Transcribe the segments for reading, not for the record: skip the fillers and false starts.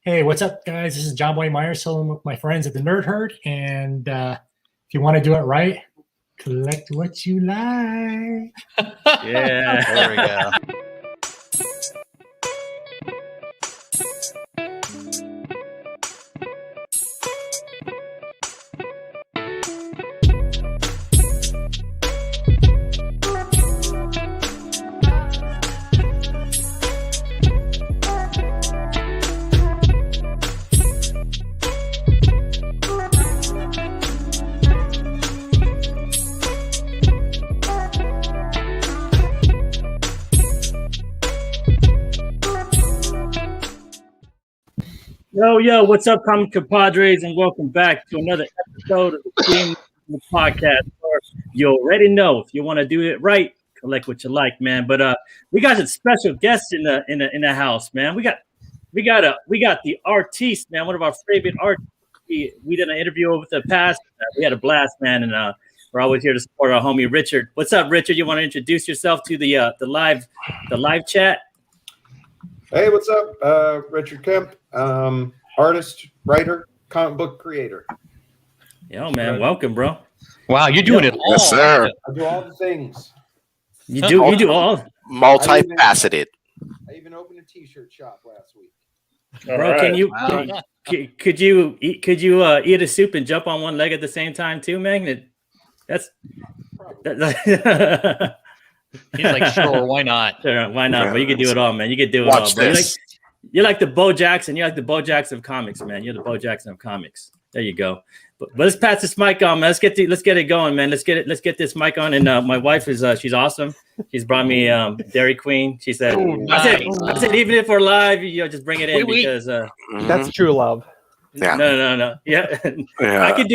Hey, what's up, guys? This is John Boy Myers, chilling with my friends at the Nerd Herd. And if you want to do it right, collect what you like. Yeah, there we go. Yo, what's up, comic compadres, and welcome back to another episode of the Game Podcast. You already know if you want to do it right, collect what you like, man. But we got a special guest in the house, man. We got the artiste, man, one of our favorite artists. We did an interview over the past. We had a blast, man, and we're always here to support our homie Richard. What's up, Richard? You want to introduce yourself to the live chat? Hey, what's up? Richard Kemp, artist, writer, comic book creator. Yo, man, welcome, bro. Wow, you're doing it all. Yes, sir. I do all the things. You do all. Multifaceted. I even opened a t-shirt shop last week. Bro, right. Could you eat a soup and jump on one leg at the same time too, man? That's He's like, sure, why not? Sure, why not? But you can do it all, man. You can do it Watch all, bro. this. You're like the Bo Jackson. You're like the Bo Jackson of comics, man. You're the Bo Jackson of comics. There you go. But let's pass this mic on, man. Let's get it going, man. Let's get this mic on. And my wife is she's awesome. She's brought me Dairy Queen. She said, nice. I said, even if we're live, just bring it in because that's true love. Yeah. No. Yeah. I could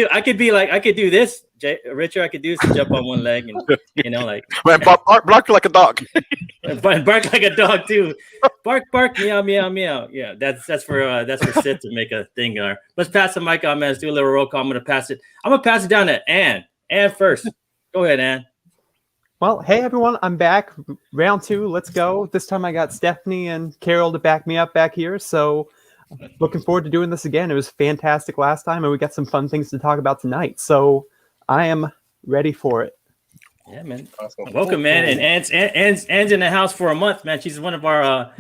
do this, Richard. I could do this and jump on one leg and like bark like a dog. bark like a dog too. Bark, meow, meow, meow. Yeah, that's for Sid to make a thing. Let's pass the mic on, man. Let's do a little roll call. I'm gonna pass it down to Ann. Ann first. Go ahead, Ann. Well, hey everyone, I'm back. Round 2, let's go. This time I got Stephanie and Carol to back me up back here. So looking forward to doing this again. It was fantastic last time, and we got some fun things to talk about tonight. So I am ready for it. Yeah, man. Awesome. Welcome, man. And Ann's in the house for a month, man. She's one of our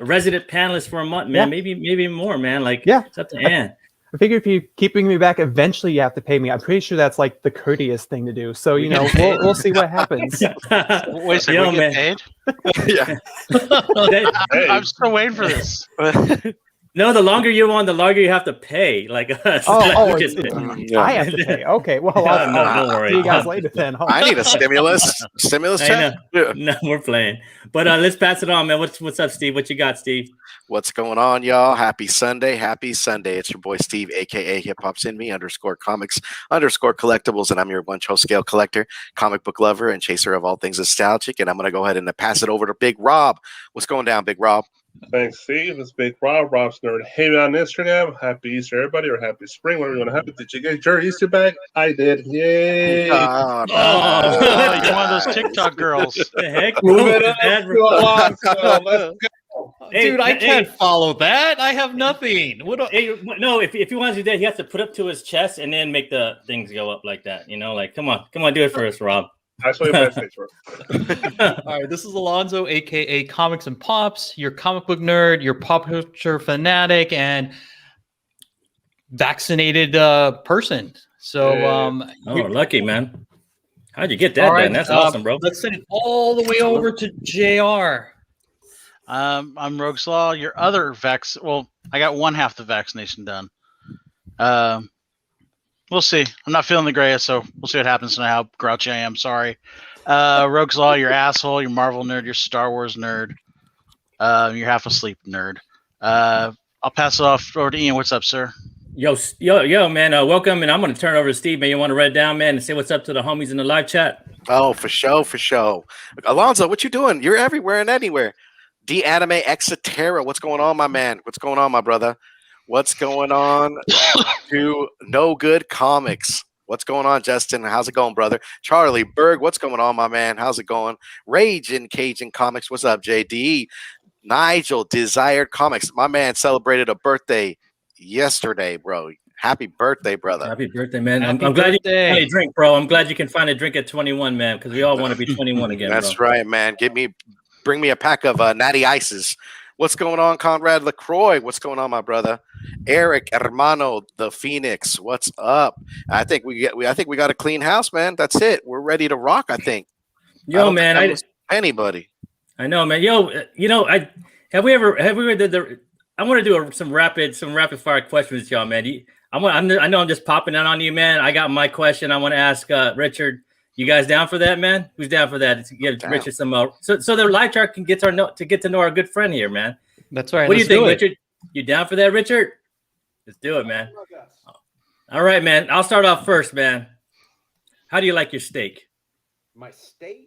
resident panelists for a month, man. Yeah. Maybe more, man. It's up to Ann. I figure if you keep bringing me back, eventually you have to pay me. I'm pretty sure that's like the courteous thing to do. So we'll see what happens. Wait, so we get paid? Yeah. I'm still waiting for this. No, the longer you're on, the longer you have to pay. Like us. I have to pay. Okay, well, don't worry. See you guys later then. I need a stimulus check. Yeah. No, we're playing. But let's pass it on, man. What's up, Steve? What you got, Steve? What's going on, y'all? Happy Sunday. It's your boy Steve, aka Hip Hop's in Me _comics _collectibles, and I'm your one show scale collector, comic book lover, and chaser of all things nostalgic. And I'm gonna go ahead and pass it over to Big Rob. What's going down, Big Rob? Thanks, Steve. It's Big Rob, Rob's Nerd. Hey, on Instagram. Happy Easter, everybody, or happy spring, whatever you want to have. Did you get your Easter bag? I did. Yay! You're one of those TikTok girls. The heck? Let's go. Dude, I can't follow that. I have nothing. No, if he wants to do that, he has to put up to his chest and then make the things go up like that. Come on, do it for us, Rob. I saw you my picture. All right, this is Alonzo, aka Comics and Pops, your comic book nerd, your pop culture fanatic, and vaccinated person. So, lucky, man. How'd you get that? Right, that's awesome, bro. Let's send it all the way over to JR. I'm Rogue's Law. Your other I got one half the vaccination done. We'll see. I'm not feeling the greatest, so we'll see what happens tonight. How grouchy I am. Sorry. Rogue's Law, your asshole, your Marvel nerd, your Star Wars nerd, you're half asleep nerd. I'll pass it off over to Ian. What's up, sir? Yo, man. Welcome, and I'm going to turn it over to Steve, man. You want to write it down, man, and say what's up to the homies in the live chat? Oh, for sure. Alonzo, what you doing? You're everywhere and anywhere. D-Anime Exoterra. What's going on, my man? What's going on, my brother? What's going on to No Good Comics? What's going on, Justin? How's it going, brother? Charlie Berg, what's going on, my man? How's it going? Rage in Cajun Comics. What's up, JD? Nigel, Desired Comics. My man celebrated a birthday yesterday, bro. Happy birthday, brother. Happy birthday, man. I'm Happy glad you can birthday. find a drink, bro. I'm glad you can find a drink at 21, man, because we all want to be 21 again, That's bro. right, man. Bring me a pack of Natty Ices. What's going on, Conrad LaCroix? What's going on, my brother? Eric Hermano, the Phoenix. What's up? I think we got a clean house, man. That's it. We're ready to rock. I think. Yo, man, Anybody? I know, man. Yo, I want to do some rapid fire questions with y'all, man. I know I'm just popping out on you, man. I got my question. I want to ask Richard. You guys down for that, man? Who's down for that? To give Richard some so the live chart can get to know our good friend here, man. That's right. What do you think, Richard? You down for that, Richard? Let's do it, man. All right, man. I'll start off first, man. How do you like your steak? My state?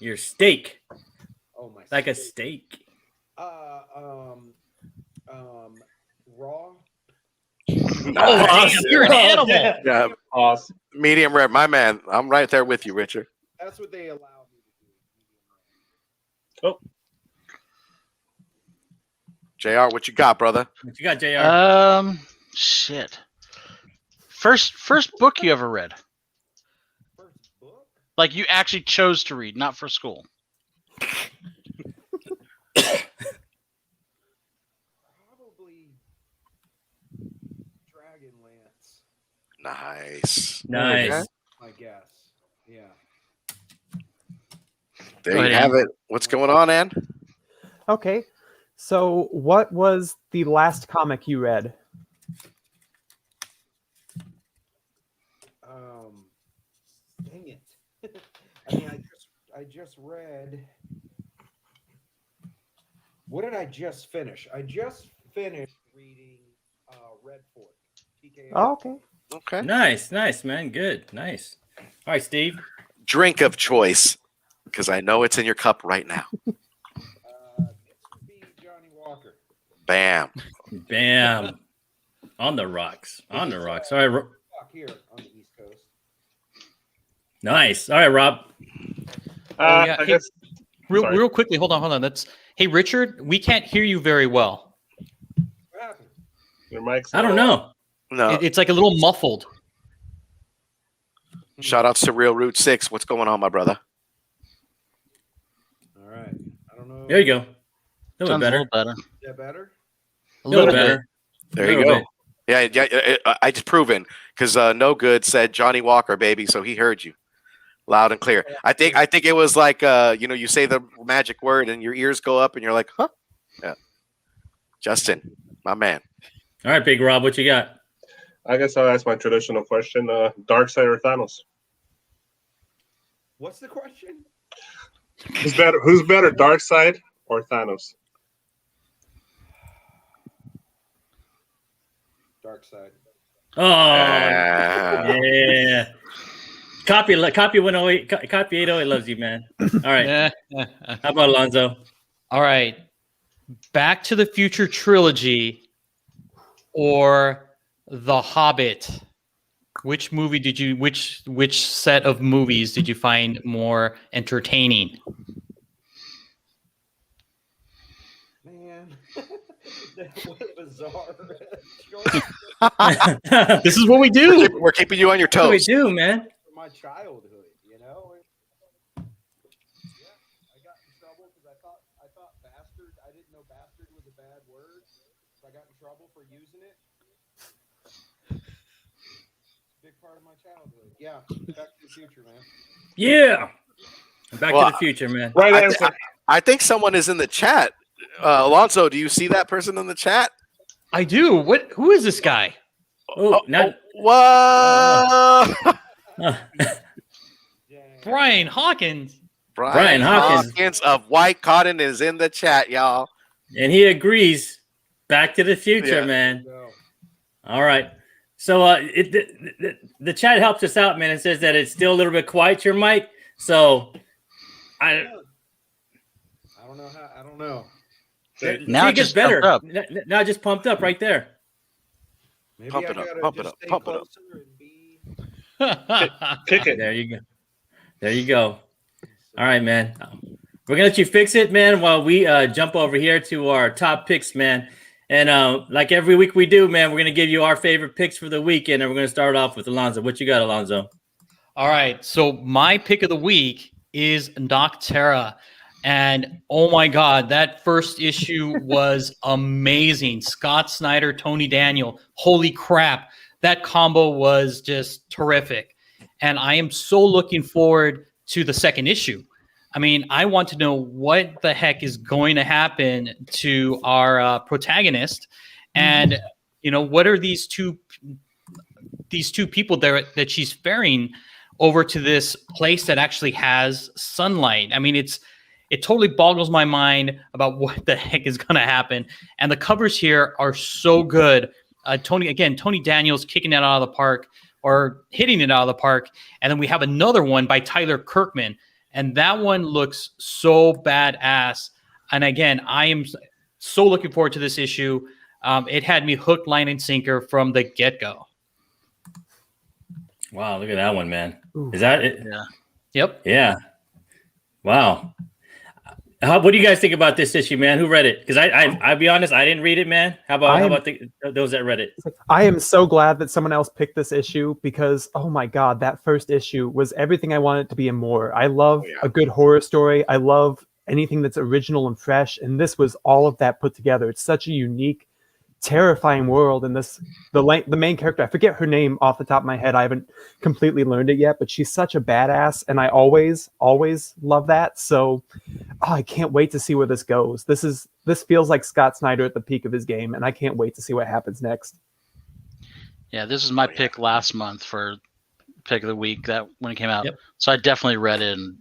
Your steak. Oh, my like steak. A steak. Raw. Nice. You're an animal. Yeah, Awesome. medium rare, my man. I'm right there with you, Richard. That's what they allow me to do. Oh, JR, what you got, brother? What you got, JR? Shit. First book you ever read? First book? Like you actually chose to read, not for school. Probably Dragonlance, Nice. Nice. I guess. Yeah. There Go you ahead, have it. What's going on, Ann? Okay. So, what was the last comic you read? Dang it. I mean, I just read. What did I just finish? I just finished reading Red Fork. TKO. Oh, okay. Okay. Nice, man. Good. Nice. All right, Steve. Drink of choice, because I know it's in your cup right now. This would be Johnny Walker. Bam. Bam. On the rocks. All right. Rock here on the East Coast. Nice. All right, Rob. yeah. I guess. Sorry. Real quickly, hold on. Hey, Richard, we can't hear you very well. What happened? Your mic's. I don't know. No. It's like a little muffled. Shout out to Real Route 6. What's going on, my brother? All right. I don't know. There you go. A little Sounds better. a little better. Is that better? A little bit. There you Little go. Yeah, I just proven because No Good said Johnny Walker, baby, so he heard you loud and clear. I think it was like you say the magic word and your ears go up and you're like, huh? Yeah. Justin, my man. All right, Big Rob, what you got? I guess I'll ask my traditional question: Darkseid or Thanos? What's the question? Who's better, Darkseid or Thanos? Dark Side. Oh, yeah. Copy 108. Copy 808 loves you, man. All right. How about Alonzo? All right. Back to the Future trilogy or The Hobbit? Which movie did you which set of movies did you find more entertaining? Man, what a bizarre. This is what we do. We're keeping you on your What do we toes. do, man? My childhood, you know. Yeah, I got in trouble because I thought bastard. I didn't know bastard was a bad word, so I got in trouble for using it. Big part of my childhood. Yeah, Back to the Future, man. Yeah. Back to the Future, man. Right answer. I think someone is in the chat. Alonso, do you see that person in the chat? I do. Who is this guy? Oh, now, What? Brian Hawkins. Brian Hawkins. of White Cotton is in the chat, y'all. and he agrees. Back to the Future, Yeah. man. Go. All right. So the chat helps us out, man. It says that it's still a little bit quiet, your mic. So I don't know how. I don't know. Now it it gets just better. pumped Now it just pumped up right there. Maybe Pump I it up, gotta pump it just up, stay pump it up. closer and be. Kick it. There you go. There you go. All right, man. We're gonna let you fix it, man, while we jump over here to our top picks, man. And like every week we do, man, we're gonna give you our favorite picks for the weekend, and we're gonna start off with Alonzo. What you got, Alonzo? All right. So my pick of the week is Docterra. And oh my God, that first issue was amazing. Scott Snyder, Tony Daniel. Holy crap. That combo was just terrific. And I am so looking forward to the second issue. I mean, I want to know what the heck is going to happen to our protagonist. And, you know, what are these two people there that she's ferrying over to this place that actually has sunlight? I mean, it totally boggles my mind about what the heck is going to happen. And the covers here are so good. Tony Daniels kicking it out of the park or hitting it out of the park. And then we have another one by Tyler Kirkman. And that one looks so badass. And again, I am so looking forward to this issue. It had me hook, line, and sinker from the get-go. Wow, look at that one, man. Is that it? Yeah. Yep. Yeah. Wow. What do you guys think about this issue, man? Who read it? Because I'll be honest, I didn't read it, man. How about those that read it? I am so glad that someone else picked this issue because, oh my God, that first issue was everything I wanted to be and more. I love a good horror story. I love anything that's original and fresh. And this was all of that put together. It's such a unique, terrifying world. And the main character, I forget her name off the top of my head. I haven't completely learned it yet, but she's such a badass. And I always love that. So I can't wait to see where this goes. This feels like Scott Snyder at the peak of his game. And I can't wait to see what happens next. Yeah, this is my pick last month for pick of the week that when it came out. Yep. So I definitely read it and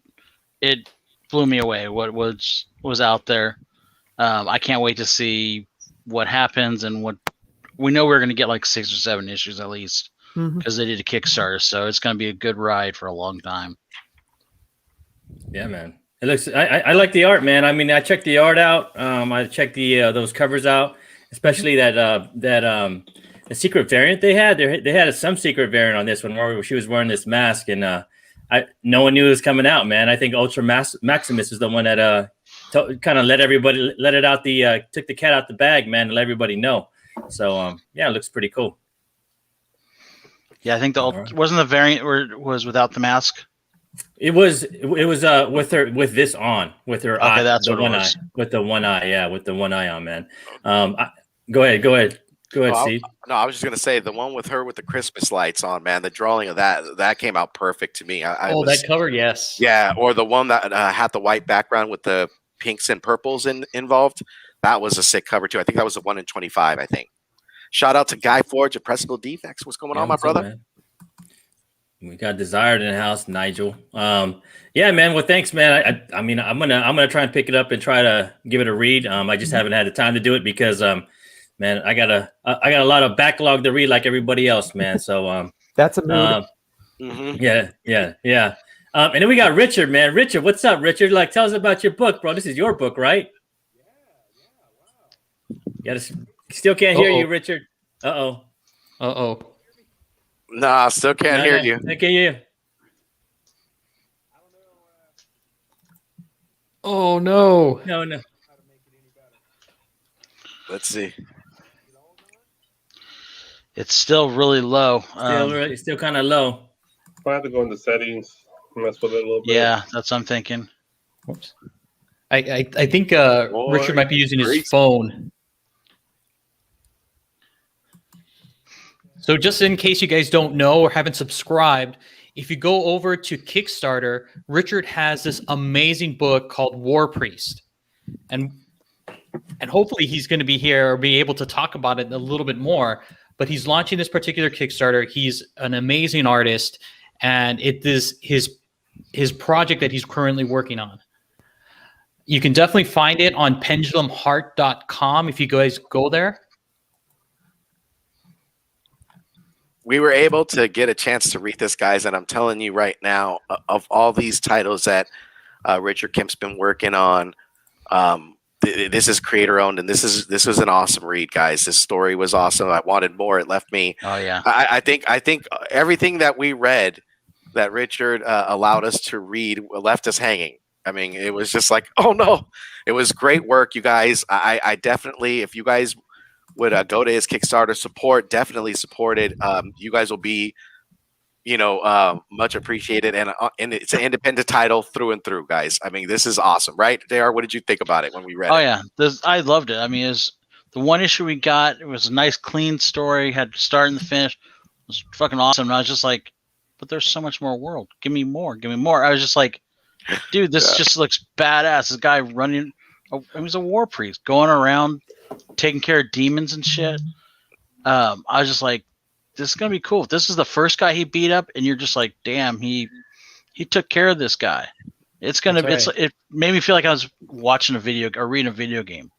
it blew me away what was out there. I can't wait to see what happens and what we know we're going to get like 6 or 7 issues at least because they did a Kickstarter. So it's going to be a good ride for a long time. Yeah, man. It looks. I like the art, man. I mean, I checked the art out. I checked those covers out, especially the secret variant they had. They had some secret variant on this one where she was wearing this mask, and no one knew it was coming out, man. I think Ultra Maximus is the one that kind of took the cat out the bag, man, to let everybody know. So yeah, it looks pretty cool. Yeah, I think wasn't the variant where it was without the mask. It was with this on, with her eye, that's the what one it eye, was. with the one eye, yeah, with the one eye on, man. Go ahead, Steve. No, I was just gonna say the one with her with the Christmas lights on, man. The drawing of that came out perfect to me. That cover, yes. Yeah, or the one that had the white background with the pinks and purples involved. That was a sick cover too. I think that was the 1 in 25. I think. Shout out to Guy Forge at Pressable Defects. What's going on, my brother? Man. We got Desired in the house, Nigel. Yeah, man. Well, thanks, man. I mean, I'm gonna try and pick it up and try to give it a read. I just haven't had the time to do it because, man, I got a lot of backlog to read like everybody else, man. So that's a mood. Yeah. And then we got Richard, man. Richard, what's up, Richard? Like, tell us about your book, bro. This is your book, right? Wow. Still can't hear you, Richard. Uh-oh. Nah, still can't hear you. I can't hear you. Oh no. No. Let's see. It's still really low. Still kind of low. I have to go into settings, mess with it a little bit. Yeah, that's what I'm thinking. Whoops. I think Richard might be using his phone. So just in case you guys don't know or haven't subscribed, if you go over to Kickstarter, Richard has this amazing book called War Priest. And hopefully he's going to be here or be able to talk about it a little bit more. But he's launching this particular Kickstarter. He's an amazing artist, and it is his project that he's currently working on. You can definitely find it on pendulumheart.com if you guys go there. We were able to get a chance to read this, guys, and I'm telling you right now, of all these titles that Richard Kemp's been working on, this is creator owned, and this was an awesome read, guys. This story was awesome. I wanted more. It left me. Oh yeah. I think everything that we read, that Richard allowed us to read, left us hanging. I mean, it was just like, oh no, it was great work, you guys. I definitely, if you guys would go to his Kickstarter, definitely support it. You guys will be, much appreciated, and it's an independent title through and through, guys. I mean, this is awesome, right? JR, what did you think about it when we read it? Oh yeah, I loved it. I mean, it's the one issue we got. It was a nice, clean story. Had start and the finish. It was fucking awesome. And I was just like, but there's so much more world. Give me more. Give me more. I was just like, dude, this just looks badass. This guy running. He was a war priest going around taking care of demons and shit. I was just like, this is gonna be cool. This is the first guy he beat up, and you're just like, damn, he took care of this guy. It's gonna. That's right. It made me feel like I was watching a video or reading a video game.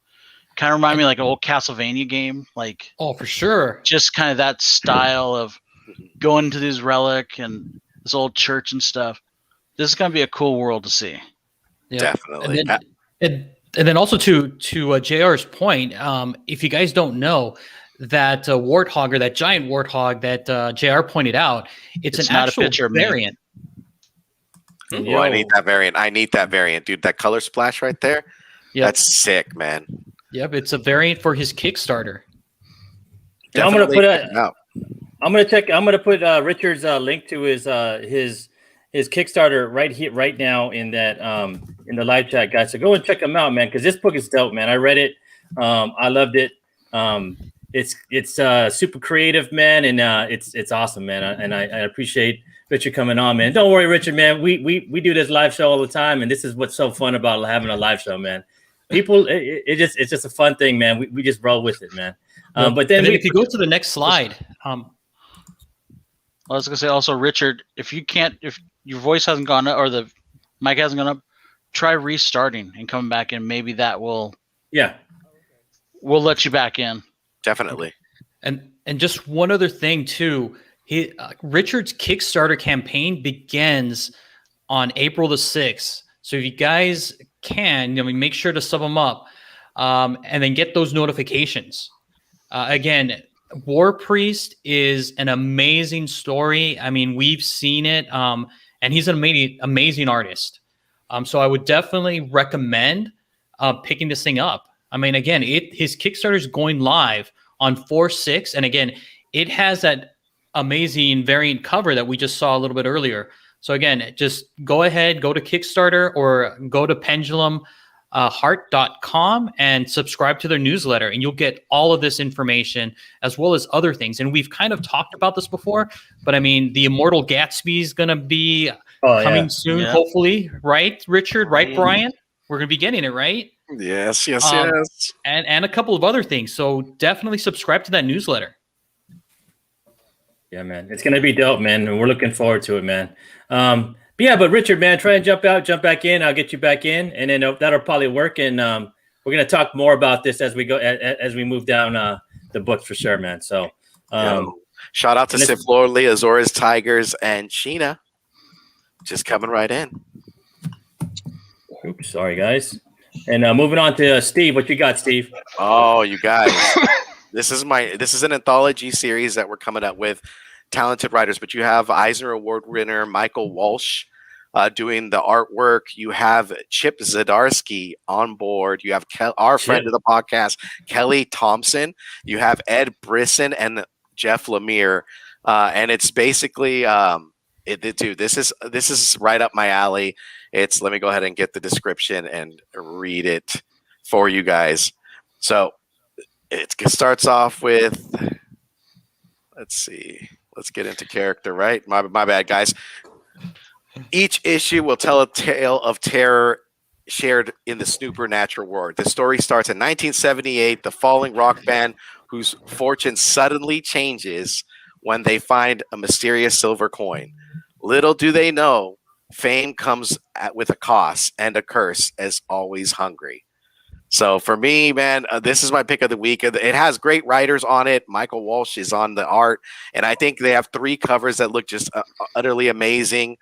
Kind of remind me like an old Castlevania game, like Oh, for sure. just kind of that style of going to this relic and this old church and stuff. This is gonna be a cool world to see. Yeah. Definitely. And then also to JR's point, if you guys don't know that warthog or that giant warthog that JR pointed out, it's an not a actual picture of me. variant. Oh, I need that variant. Dude. That color splash right there. Yep. That's sick, man. Yep, it's a variant for his Kickstarter. And I'm gonna Definitely put check it out. I'm gonna put Richard's link to his Kickstarter right here, right now in that in the live chat, guys. So go and check him out, man, because this book is dope, man. I read it, I loved it. It's super creative, man, and it's awesome, man. I appreciate Richard coming on, man. Don't worry, Richard, man. We do this live show all the time, and this is what's so fun about having a live show, man. People, it's just a fun thing, man. We just roll with it, man. But then if you go to the next slide, I was gonna say also, Richard, if your voice hasn't gone up or the mic hasn't gone up, try restarting and coming back in. Maybe that will we'll let you back in. Definitely. and just one other thing too, Richard's Kickstarter campaign begins on April the 6th. So if you guys can, make sure to sub them up, and then get those notifications. Again, War Priest is an amazing story. I mean, we've seen it, and he's an amazing artist. So I would definitely recommend picking this thing up. I mean, again, his Kickstarter is going live on 4/6, and again, it has that amazing variant cover that we just saw a little bit earlier. So again, just go ahead, go to Kickstarter or go to pendulumheart.com and subscribe to their newsletter, and you'll get all of this information as well as other things. And we've kind of talked about this before, but I mean, the Immortal Gatsby is going to be coming soon, hopefully, right, Richard? Right, Brian? We're going to be getting it, right? Yes. And a couple of other things. So definitely subscribe to that newsletter. Yeah, man, it's gonna be dope, man, and we're looking forward to it, man. But Richard, man, try and jump back in. I'll get you back in, and then that'll probably work. And we're gonna talk more about this as we go as we move down the books for sure, man. So, shout out to Sif Lordly, Azores Tigers, and Sheena, just coming right in. Oops, sorry, guys. And moving on to Steve, what you got, Steve? Oh, you guys. This is an anthology series that we're coming up with, talented writers, but you have Eisner Award winner Michael Walsh doing the artwork. You have Chip Zdarsky on board. You have our friend of the podcast, Kelly Thompson. You have Ed Brisson and Jeff Lemire, and it's basically dude, this is right up my alley. Let me go ahead and get the description and read it for you guys. So it starts off with, let's see. Let's get into character, right? My bad, guys. Each issue will tell a tale of terror shared in the supernatural world. The story starts in 1978, the falling rock band whose fortune suddenly changes when they find a mysterious silver coin. Little do they know, fame comes with a cost and a curse, as always hungry. So for me, man, this is my pick of the week. It has great writers on it. Michael Walsh is on the art, and I think they have 3 covers that look just utterly amazing.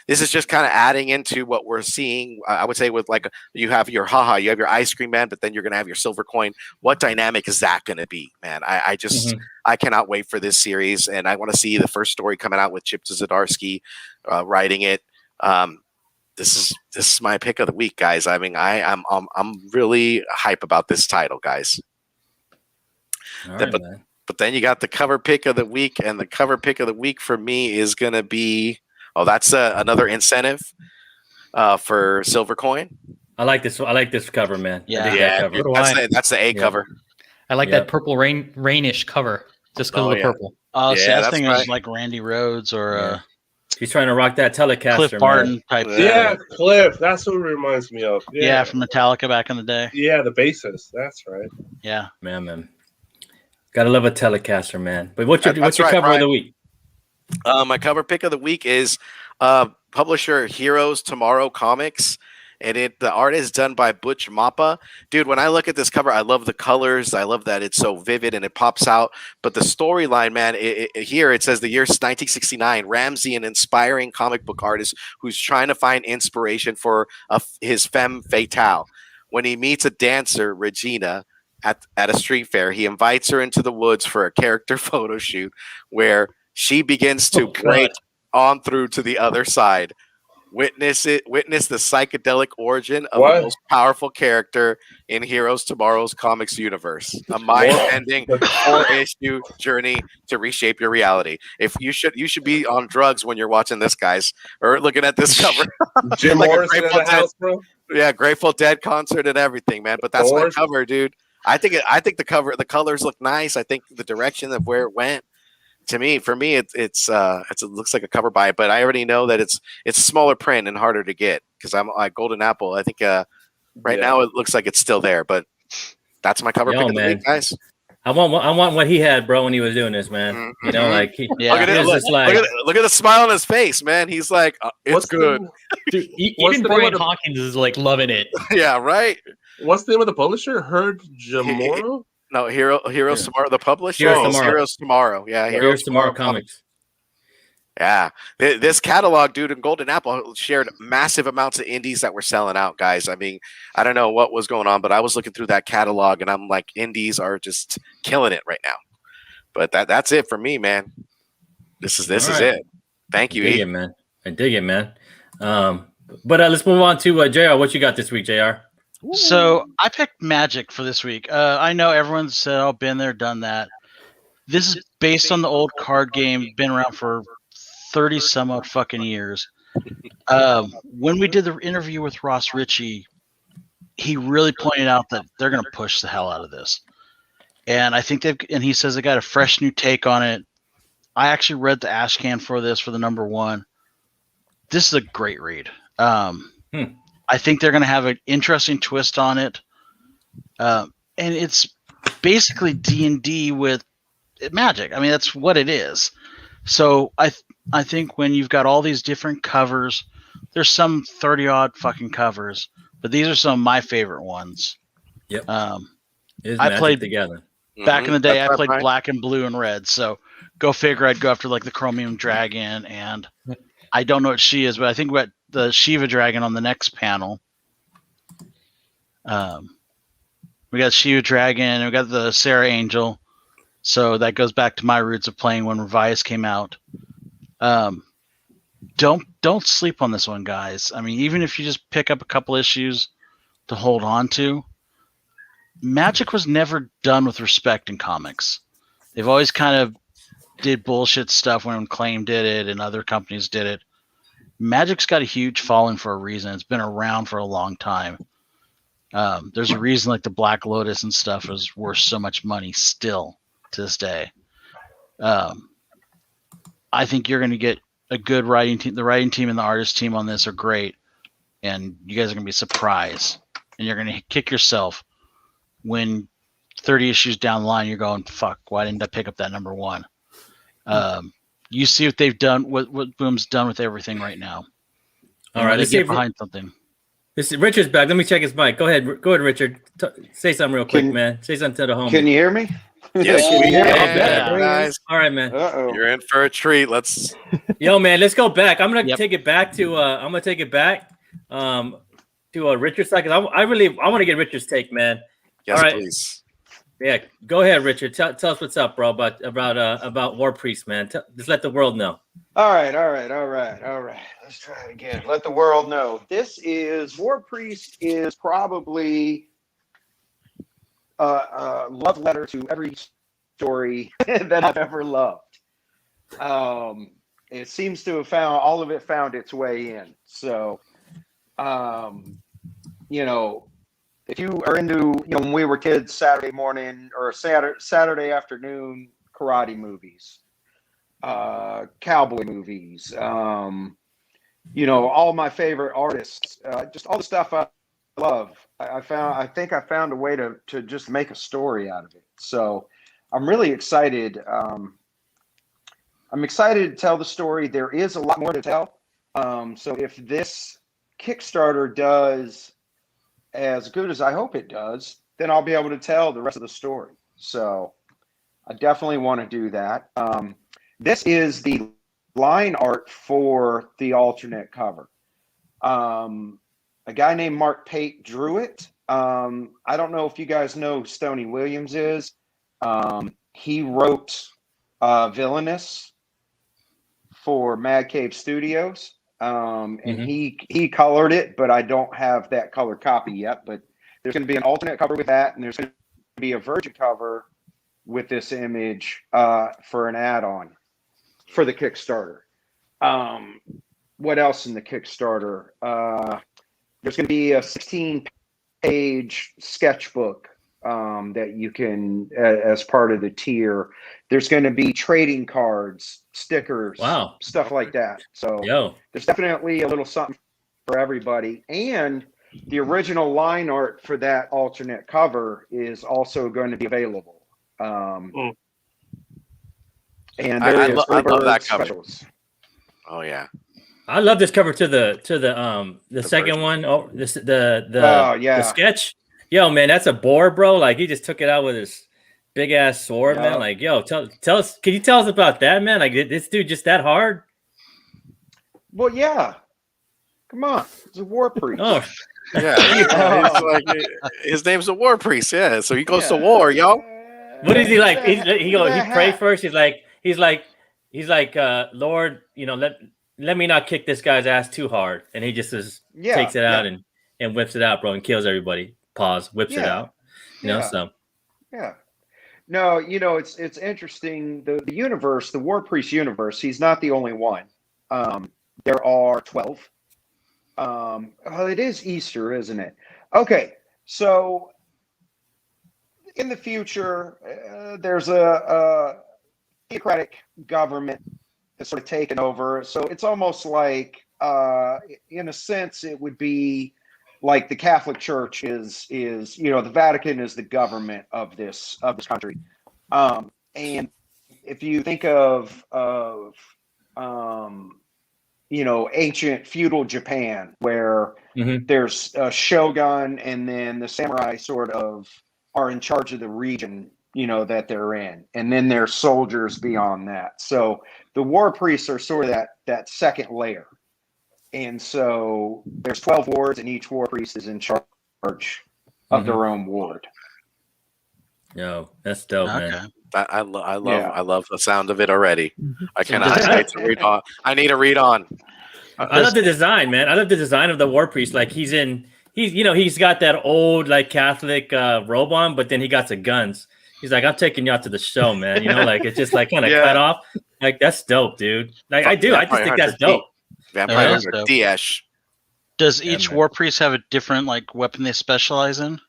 This is just kind of adding into what we're seeing. I would say with you have your you have your ice cream man, but then you're going to have your silver coin. What dynamic is that going to be, man? I cannot wait for this series, and I want to see the first story coming out with Chip Zdarsky writing it. this is my pick of the week, guys. I mean, I'm really hype about this title, guys. All right, man. But then you got the cover pick of the week, and the cover pick of the week for me is gonna be that's another incentive for Silver Coin. I like this. I like this cover, man. Yeah. I dig that cover. So do I. That's the A cover. I like Yep. that purple rainish cover just because Oh, of the yeah. purple. Oh, see, Yeah, I was that's thinking it right. was like Randy Rhodes or He's trying to rock that Telecaster, Cliff man. Barton type. Yeah, Cliff. That's what it reminds me of. Yeah, from Metallica back in the day. Yeah, the bassist. That's right. Yeah. Man. Gotta love a Telecaster, man. But what's your That's right, cover Brian. of the week? My cover pick of the week is publisher Heroes Tomorrow Comics, and the art is done by Butch Mappa. Dude, when I look at this cover, I love the colors. I love that it's so vivid and it pops out. But the storyline, man, here it says the year 1969. Ramsey, an inspiring comic book artist who's trying to find inspiration for his femme fatale. When he meets a dancer, Regina, at a street fair, he invites her into the woods for a character photo shoot where she begins to break on through to the other side. Witness the psychedelic origin of the most powerful character in Heroes Tomorrow's comics universe. A mind-bending 4-issue journey to reshape your reality. If you should be on drugs when you're watching this, guys, or looking at this cover. Jim Like a Morrison in Grateful the house, bro. Yeah, Grateful Dead concert and everything, man. But that's my Doors. cover, dude. I think the the colors look nice. I think the direction of where it went. For me, it looks like a cover by it, but I already know that it's smaller print and harder to get because I'm like Golden Apple. I think right now it looks like it's still there, but that's my cover pick of the week, guys. I want what he had, bro, when he was doing this, man. Mm-hmm. You know, like Yeah. Look at it. Look at the smile on his face, man. He's like, it's What's good. Dude, What's even the name Brian of the- Hawkins is like loving it. Yeah, right. What's the name of the publisher? Heard Jamoro? No, Heroes Tomorrow. The publisher Heroes is Tomorrow. Heroes Tomorrow. Yeah, Heroes Tomorrow Comics. Yeah, this catalog, dude, and Golden Apple shared massive amounts of indies that were selling out, guys. I mean, I don't know what was going on, but I was looking through that catalog, and I'm like, indies are just killing it right now. But that's it for me, man. This is it. Thank you, I dig E. it, man. I dig it, man. But let's move on to JR. What you got this week, JR? So I picked Magic for this week. I know everyone said, "Oh, been there, done that." This is based on the old card game, been around for 30 some odd fucking years. When we did the interview with Ross Ritchie, he really pointed out that they're going to push the hell out of this, and I think and he says they got a fresh new take on it. I actually read the ash can for this for the number one. This is a great read. I think they're going to have an interesting twist on it. And it's basically D&D with Magic. I mean, that's what it is. So I think when you've got all these different covers, there's some 30-odd fucking covers, but these are some of my favorite ones. Yep. I played together. back in the day. That's I played right. black and blue and red. So go figure. I'd go after like the Chromium Dragon, and I don't know what she is, but I think we got the Shiva Dragon on the next panel. We got Shiva Dragon, we got the Sarah Angel. So that goes back to my roots of playing when Revice came out. Don't sleep on this one, guys. I mean, even if you just pick up a couple issues to hold on to, Magic was never done with respect in comics. They've always kind of did bullshit stuff when Acclaim did it and other companies did it. Magic's got a huge following for a reason. It's been around for a long time. There's a reason like the Black Lotus and stuff is worth so much money still to this day. I think you're going to get a good writing team. The writing team and the artist team on this are great, and you guys are going to be surprised, and you're going to kick yourself when 30 issues down the line you're going, fuck, why didn't I pick up that number one? You see what they've done, what Boom's done with everything right now. All right, let's get behind something. This is Richard's back. Let me check his mic. Go ahead, Richard. Say something real quick, man. Say something to the home. Can you hear me? Yes, Can you hear me? Yeah. guys. All right, man. Uh-oh. You're in for a treat. Let's. Yo, man, let's go back. I'm gonna Yep. take it back to. To Richard's side because I want to get Richard's take, man. Yes, All right. please. Yeah, go ahead, Richard. Tell us what's up, bro, about War Priest, man. Just let the world know. All right. Let's try it again. Let the world know. This is War Priest is probably a love letter to every story that I've ever loved. It seems to have found its way in. So, if you are into, when we were kids, Saturday morning or Saturday afternoon karate movies, cowboy movies, all my favorite artists, just all the stuff I love. I think I found a way to just make a story out of it. So I'm really excited. I'm excited to tell the story. There is a lot more to tell. So if this Kickstarter does as good as I hope it does, then I'll be able to tell the rest of the story. So I definitely want to do that. This is the line art for the alternate cover. A guy named Mark Pate drew it. I don't know if you guys know who Stoney Williams is. He wrote Villainous for Mad Cave Studios. And he colored it, but I don't have that colored copy yet. But there's going to be an alternate cover with that, and there's going to be a virgin cover with this image for an add-on for the Kickstarter. What else in the Kickstarter? There's going to be a 16-page sketchbook that you can, as part of the tier. There's going to be trading cards, stickers, stuff like that. So there's definitely a little something for everybody. And the original line art for that alternate cover is also going to be available. And I love that cover. Specials. Oh yeah. I love this cover to the second one. Oh, the sketch. Yo, man, that's a boar, bro. Like he just took it out with his big ass sword, man. Like, yo, tell us. Can you tell us about that, man? Like, this dude just that hard? Well, yeah. Come on, it's a war priest. Oh, yeah. His name's a war priest. Yeah, so he goes to war, y'all. What is he like? He pray first. He's like, Lord, let me not kick this guy's ass too hard, and he just takes it out and whips it out, bro, and kills everybody. Whips it out. So. Yeah. No, it's interesting. The universe, the War Priest universe, he's not the only one. There are 12. It is Easter, isn't it? Okay, so in the future, there's a theocratic government that's sort of taken over. So it's almost like, in a sense, it would be like the Catholic Church is the Vatican is the government of this country. And if you think of ancient feudal Japan, where there's a shogun and then the samurai sort of are in charge of the region, that they're in. And then there's soldiers beyond that. So the war priests are sort of that second layer. And so there's 12 wards, and each war priest is in charge of their own ward. Yo, that's dope, man. I love the sound of it already. I cannot wait to read on. I need to read on. I love the design, man. I love the design of the war priest. Like he's got that old like Catholic robe on, but then he got some guns. He's like, I'm taking you out to the show, man. Like it's just like kind of cut off. Like that's dope, dude. Like I just think that's dope. Vampire Hunter Dash. Does each war priest have a different like weapon they specialize in?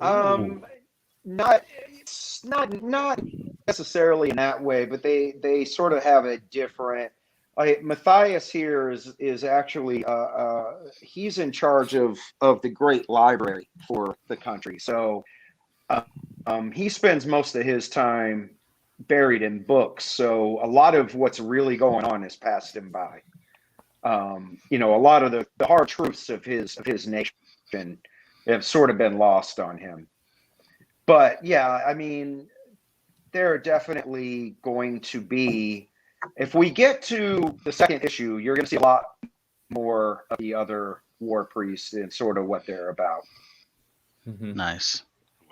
Not necessarily in that way, but they sort of have a different. Like Matthias here is actually he's in charge of the great library for the country. So he spends most of his time buried in books. So a lot of what's really going on has passed him by. A lot of the hard truths of his nation have sort of been lost on him. But yeah, I mean, there are definitely going to be, if we get to the second issue, you're going to see a lot more of the other war priests and sort of what they're about. Nice.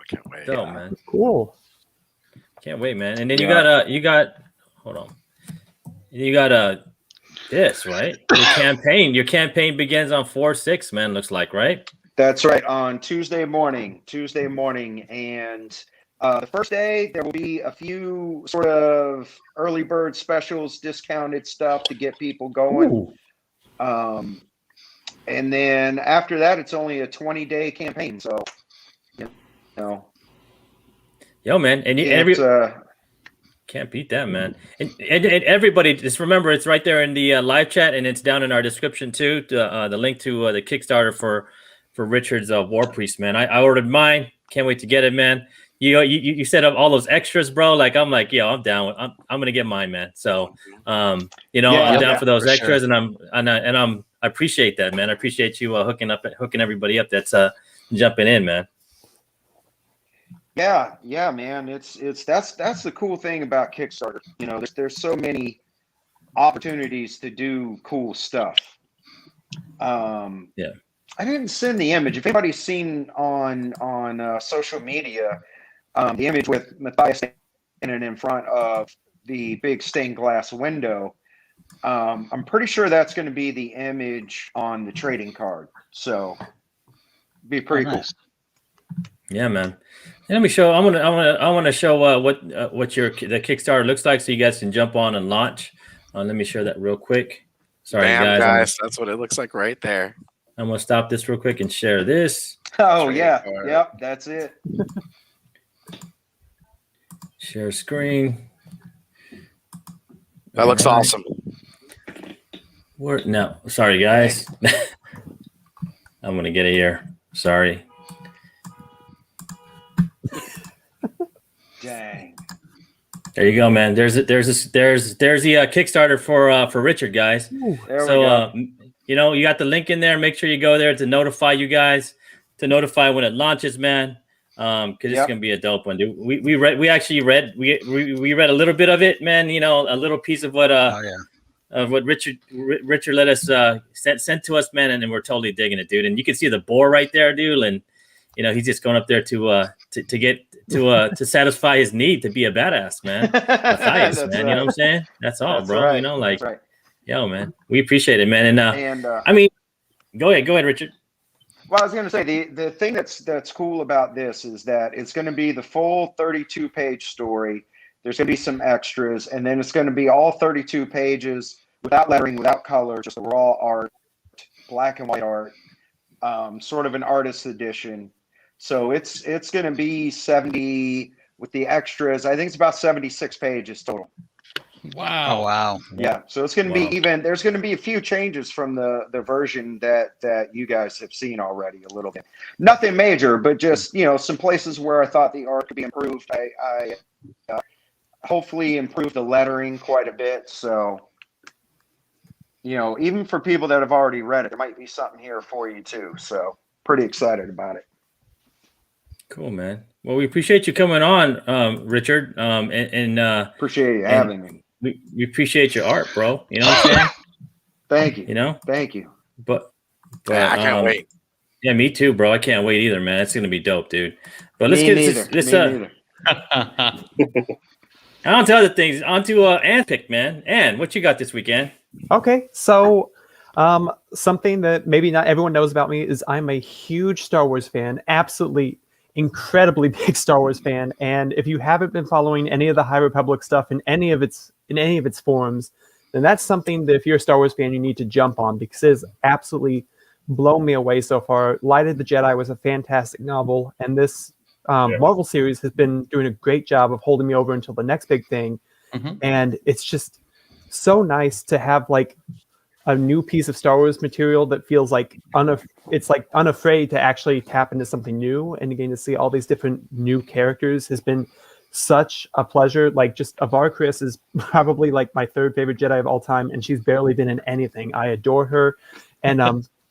can't wait. Dope, man. Cool. Can't wait, man. And then Yeah. you got hold on. You got this, right? Your campaign begins on 4/6, man, looks like, right? That's right, on Tuesday morning, and the first day there will be a few sort of early bird specials, discounted stuff to get people going. And then after that, it's only a 20-day campaign. So, you know, Yo, man, and can't beat that, man. And everybody, just remember, it's right there in the live chat, and it's down in our description too. The link to the Kickstarter for Richard's War Priest, man. I ordered mine. Can't wait to get it, man. You set up all those extras, bro. Like I'm like, yo, I'm down. I'm gonna get mine, man. So, I'm down for those extras, sure. and I appreciate that, man. I appreciate you hooking everybody up that's jumping in, man. Yeah, man. That's the cool thing about Kickstarter. You know, there's so many opportunities to do cool stuff. Yeah. I didn't send the image. If anybody's seen on social media, the image with Matthias standing in front of the big stained glass window, I'm pretty sure that's going to be the image on the trading card. So, be pretty cool. Yeah, man. And let me show. I want to show what the Kickstarter looks like, so you guys can jump on and launch. Let me share that real quick. Sorry, Bam, guys. that's what it looks like right there. I'm gonna stop this real quick and share this. Oh yeah, yep, that's it. Share screen. That looks awesome. No, sorry guys. I'm gonna get it here. Sorry. Dang. There you go, man. There's the Kickstarter for Richard, guys. There we go. You got the link in there. Make sure you go there to notify you guys, to notify when it launches, man. Because it's gonna be a dope one, dude. We read a little bit of it, man. You know, a little piece of what of what Richard let us sent to us, man, and we're totally digging it, dude. And you can see the boar right there, dude. And you know, he's just going up there to satisfy his need to be a badass, man. Matthias, man. Right. You know what I'm saying? That's all, bro. Right. You know, like, yo, man, we appreciate it, man. And I mean, go ahead, Richard. Well, I was going to say the thing that's cool about this is that it's going to be the full 32-page story. There's going to be some extras, and then it's going to be all 32 pages without lettering, without color, just the raw art, black and white art, sort of an artist's edition. So it's going to be 70 with the extras. I think it's about 76 pages total. Wow. Oh, wow. Yeah. So it's going to be there's going to be a few changes from the version that you guys have seen already a little bit. Nothing major, but just, you know, some places where I thought the art could be improved. I hopefully improved the lettering quite a bit. So, you know, even for people that have already read it, there might be something here for you too. So pretty excited about it. Cool, man. Well, we appreciate you coming on, Richard. And appreciate you having me. We appreciate your art, bro. You know what I'm saying? Thank you. You know? Thank you. But yeah, I can't wait. Yeah, me too, bro. I can't wait either, man. It's gonna be dope, dude. But let's on to other things. On to Ann pick, man. Ann, what you got this weekend? Okay, so something that maybe not everyone knows about me is I'm a huge Star Wars fan, absolutely incredibly big Star Wars fan. And if you haven't been following any of the High Republic stuff in any of its forums, then that's something that if you're a Star Wars fan, you need to jump on, because it's absolutely blown me away so far. Light of the Jedi was a fantastic novel, and this Marvel series has been doing a great job of holding me over until the next big thing. Mm-hmm. And it's just so nice to have like a new piece of Star Wars material that feels like it's like unafraid to actually tap into something new. And again, to see all these different new characters has been such a pleasure. Like, just Avar Kriss is probably like my third favorite Jedi of all time, and she's barely been in anything. I adore her. And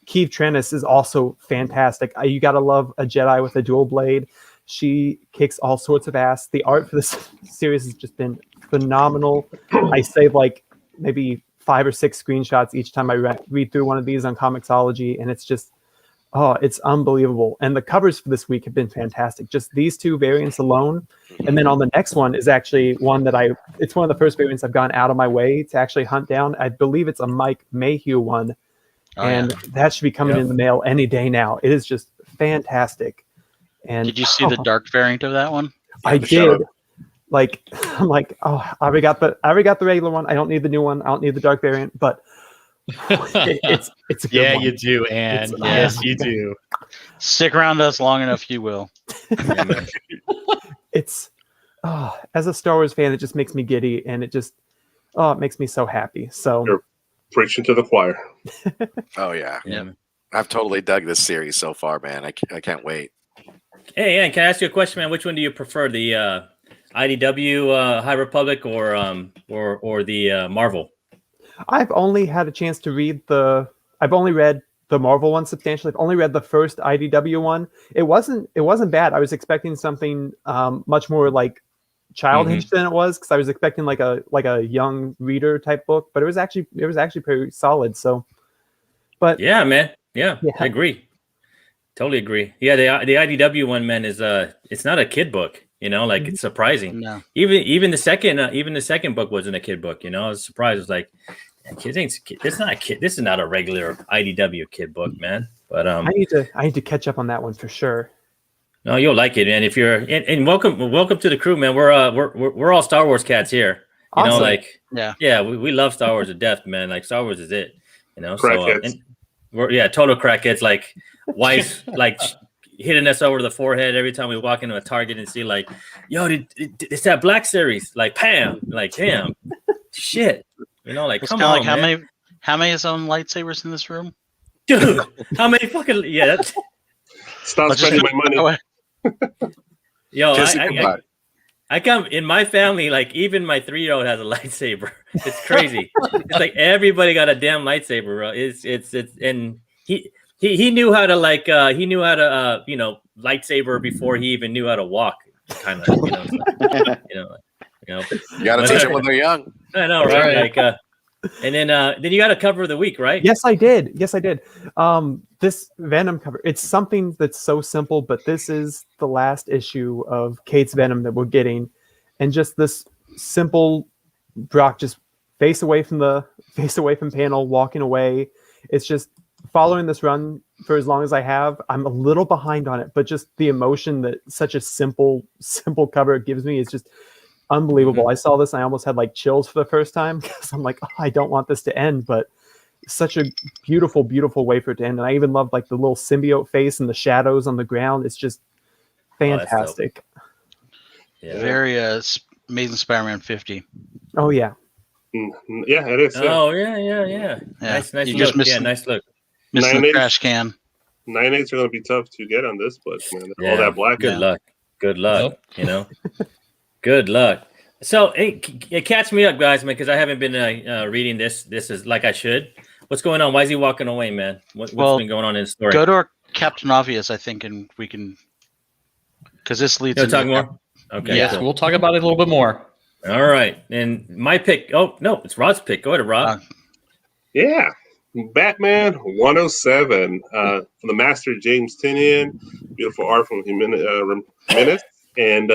Keeve Trennis is also fantastic. You gotta love a Jedi with a dual blade. She kicks all sorts of ass. The art for this series has just been phenomenal. I save like maybe 5 or 6 screenshots each time I read through one of these on Comixology, and it's just Oh, it's unbelievable. And the covers for this week have been fantastic. Just these two variants alone. And then on the next one is actually one that it's one of the first variants I've gone out of my way to actually hunt down. I believe it's a Mike Mayhew one. And that should be coming in the mail any day now. It is just fantastic. And did you see the dark variant of that one? I did. Like, I'm like, oh, I already got the regular one. I don't need the new one. I don't need the dark variant, but it's a good one. You do, and yes, you do. Stick around us long enough, you will. It's as a Star Wars fan, it just makes me giddy, and it makes me so happy. So You're preaching to the choir. Oh yeah. I've totally dug this series so far, man. I can't wait. Hey, Ian, can I ask you a question, man? Which one do you prefer, the IDW High Republic or the Marvel? I've only had a chance to read I've only read the Marvel one substantially. I've only read the first IDW one. It wasn't bad. I was expecting something much more like childish than it was, because I was expecting like a young reader type book, but it was actually pretty solid. So, but yeah, man, yeah. I agree. Totally agree. Yeah, the IDW one, man, is it's not a kid book. Like it's surprising. No. Even the second book wasn't a kid book. I was surprised. It was like, this not a kid. This is not a regular IDW kid book, man. But I need to catch up on that one for sure. No, you'll like it, man. If you're and welcome to the crew, man. We're all Star Wars cats here. Awesome. We love Star Wars to death, man. Like Star Wars is it. Crackheads. So we're total crackheads. Like wives, like hitting us over the forehead every time we walk into a Target and see like, yo, it's that Black series. Like, Pam. Like, damn, shit. Like, it's come on, like, man. How many is on lightsabers in this room? Dude, how many fucking Stop spending my money. Yo, I come in my family, like even my 3-year-old has a lightsaber. It's crazy. It's like everybody got a damn lightsaber, bro. It's and he knew how to lightsaber before he even knew how to walk, kind of, You gotta teach them when they're young. I know, right? Like and then you got a cover of the week, right? Yes, I did. This Venom cover, it's something that's so simple, but this is the last issue of Kate's Venom that we're getting. And just this simple Brock just face away from panel, walking away. It's just following this run for as long as I have. I'm a little behind on it, but just the emotion that such a simple cover gives me is just unbelievable. I saw this and I almost had like chills for the first time, because I'm like, I don't want this to end, but such a beautiful, beautiful way for it to end. And I even love like the little symbiote face and the shadows on the ground. It's just fantastic. Very Amazing Spider-Man 50. Oh yeah. Yeah, it is. Oh yeah. Nice you look. just missed, nice look. Missing the trash can. 9/8s are going to be tough to get on this book, man. All that black. Good luck. Good luck. So, hey, catch me up, guys, man, because I haven't been reading this. This is like I should. What's going on? Why is he walking away, man? What's been going on in the story? Go to our Captain Obvious, I think, and we can, because this leads to talk more. Okay. Yes, we'll talk about it a little bit more. All right. And my pick. Oh no, it's Rod's pick. Go ahead, Rod. Yeah. Batman 107 from the master James Tynion. Beautiful art from Jimenez. And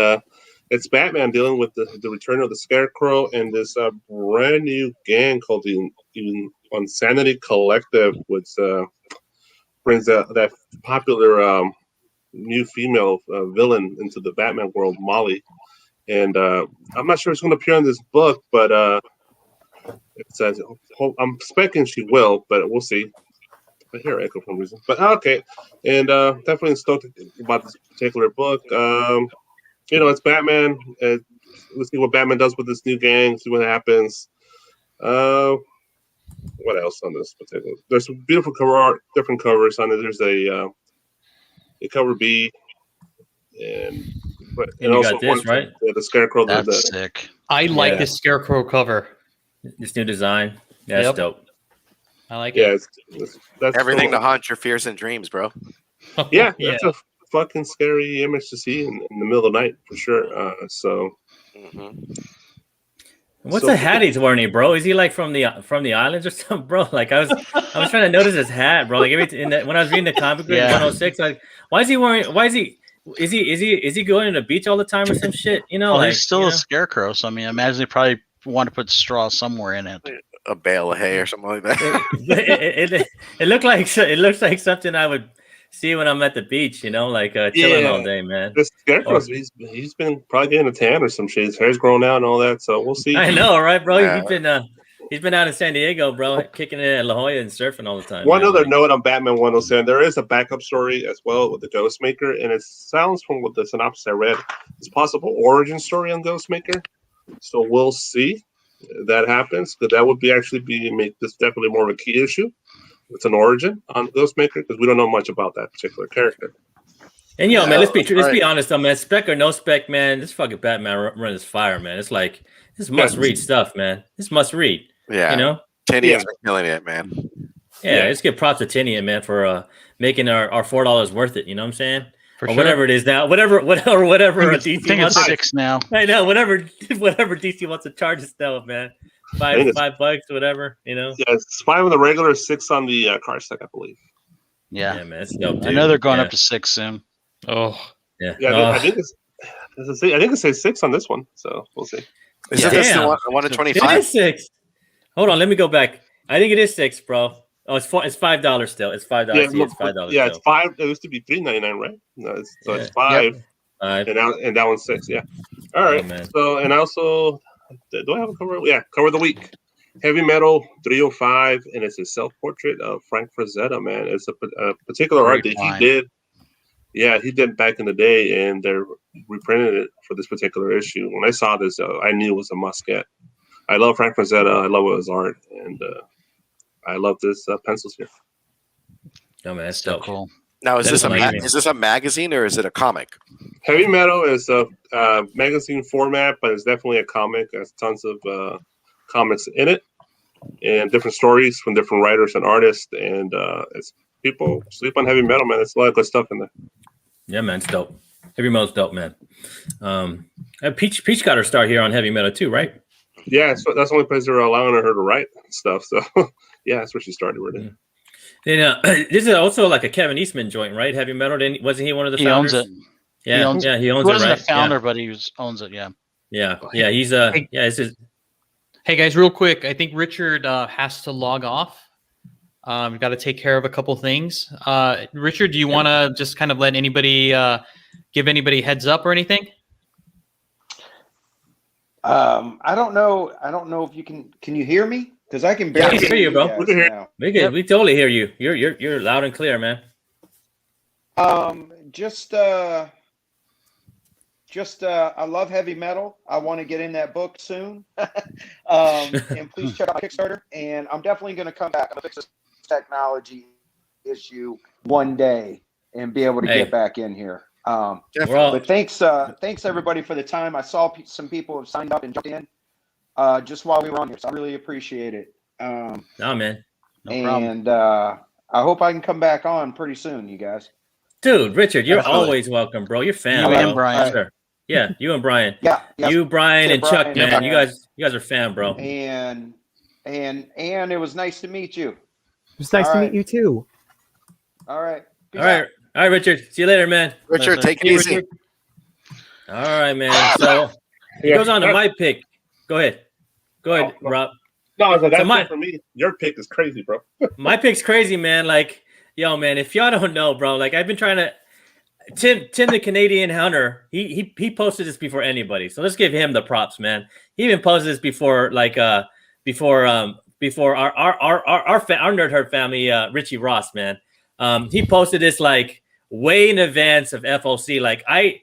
it's Batman dealing with the return of the Scarecrow and this brand new gang called the Insanity Collective, which brings that popular new female villain into the Batman world, Molly. And I'm not sure it's going to appear in this book, but it says, I'm expecting she will, but we'll see. I hear echo for some reason. But okay. And definitely stoked about this particular book. It's Batman. Let's see what Batman does with this new gang, see what happens. What else on this particular? There's some beautiful different covers on it. There's a cover B. And you also got this, right? The Scarecrow. That's sick. I like this Scarecrow cover. This new design. That's dope. I like it. That's everything cool. To haunt your fears and dreams, bro. Yeah, that's a fucking scary image to see in the middle of the night for sure. What's So- the hat he's wearing, bro? Is he like from the islands or something, bro? Like I was trying to notice his hat, bro. Like when I was reading the comic book Yeah. 106, like why is he wearing? Why is he? Is he going to the beach all the time or some shit? You know, Well, like he's still you a know? scarecrow, so I mean, I imagine they probably want to put straw somewhere in it. A bale of hay or something like that. it looks like something I would see when I'm at the beach. You know, like chilling all day, man. The Scarecrow's he's been probably getting a tan or some shit. His hair's growing out and all that, so we'll see. I know, right, bro? Yeah. He's been out in San Diego, bro, kicking it at La Jolla and surfing all the time. One man. other Like, note on Batman 107, there is a backup story as well with the Ghostmaker, and it sounds from what the synopsis I read, it's a possible origin story on Ghostmaker. So we'll see if that happens, because that would make this definitely more of a key issue. It's an origin on Ghostmaker because we don't know much about that particular character. And yo, man, let's be right. honest, though, man. Spec or no spec, man. This fucking Batman runs fire, man. It's like this must read stuff, man. This must read. Yeah. You know. Tinian's been killing it, man. Yeah, let's give props to Tinian, man, for making our $4 worth it. You know what I'm saying? For or sure. whatever it is now. Whatever I DC think wants. it's 6 now. I know. Whatever DC wants to charge us now, man. $5, whatever. You know. Yeah, it's 5 on the regular, 6 on the car stack, I believe. Yeah, Yeah, man. It's dope, I know they're going yeah. up to 6 soon. Oh, Yeah. Yeah, I think it says 6 on this one, so we'll see. Is Yeah. this the Damn. one to It 25? is 6. Hold on, let me go back. I think it is 6, bro. Oh, it's $5 still. It's $5. Yeah, See, it's $5. yeah, still. it's 5. It used to be $3.99, right? No, it's Yeah. 5, Five. and that one's 6. Yeah. All right. Oh, man. So, and also, do I have a cover? Yeah, cover of the week. Heavy Metal 305, and it's a self-portrait of Frank Frazetta, man. It's a particular art that he did. Yeah, he did back in the day, and they're reprinted it for this particular issue. When I saw this, I knew it was a must-get. I love Frank Frazetta. I love his art, and I love this pencils here. Oh, man, that's So dope. cool. Now, is this That's a magazine or is it a comic? Heavy Metal is a magazine format, but it's definitely a comic. There's tons of comics in it, and different stories from different writers and artists. And it's people sleep on Heavy Metal, man. There's a lot of good stuff in there. Yeah, man, it's dope. Heavy Metal's dope, man. Peach got her start here on Heavy Metal too, right? Yeah, so that's the only place they're allowing her to write stuff. So yeah, that's where she started with it. Then this is also like a Kevin Eastman joint, right? Heavy Metal. Wasn't he one of the He founders? owns it. Yeah, He owns he owns He it, wasn't right? a founder, but he owns it. Yeah. Yeah. He's It's his. hey guys, real quick. I think Richard has to log off. We've got to take care of a couple things. Richard, do you want to just kind of let anybody give anybody heads up or anything? I don't know. I don't know if you can you hear me? Because I can barely hear you, bro. guys We can hear you. now. We totally hear you. You're loud and clear, man. Just I love Heavy Metal. I want to get in that book soon. And please check out my Kickstarter. And I'm definitely going to come back. I'm going to fix this technology issue one day and be able to get back in here. But thanks everybody for the time. I saw some people have signed up and jumped in just while we were on here, so I really appreciate it. No, man. No problem. And I hope I can come back on pretty soon, you guys. Dude, Richard, you're Definitely. always welcome, bro. You're fan, You bro. and Brian. Sure. Yeah, you and Brian. Yeah. You, Brian, and Chuck, Brian, man. yeah. You guys are fan, bro. And it was nice to meet you. It was nice All to right. meet you too. All right. Peace All right, Richard. See you later, man. Richard, take it Hey, easy. Richard. All right, man. So it goes on to my pick. Go ahead, Rob. No, so that's my- it for me. Your pick is crazy, bro. My pick's crazy, man. Like, yo, man, if y'all don't know, bro, like I've been trying to. Tim the Canadian Hunter, he posted this before anybody, so let's give him the props, man. He even posted this before, like, before our Nerd Herd family, Richie Ross, man. He posted this like way in advance of FOC. Like I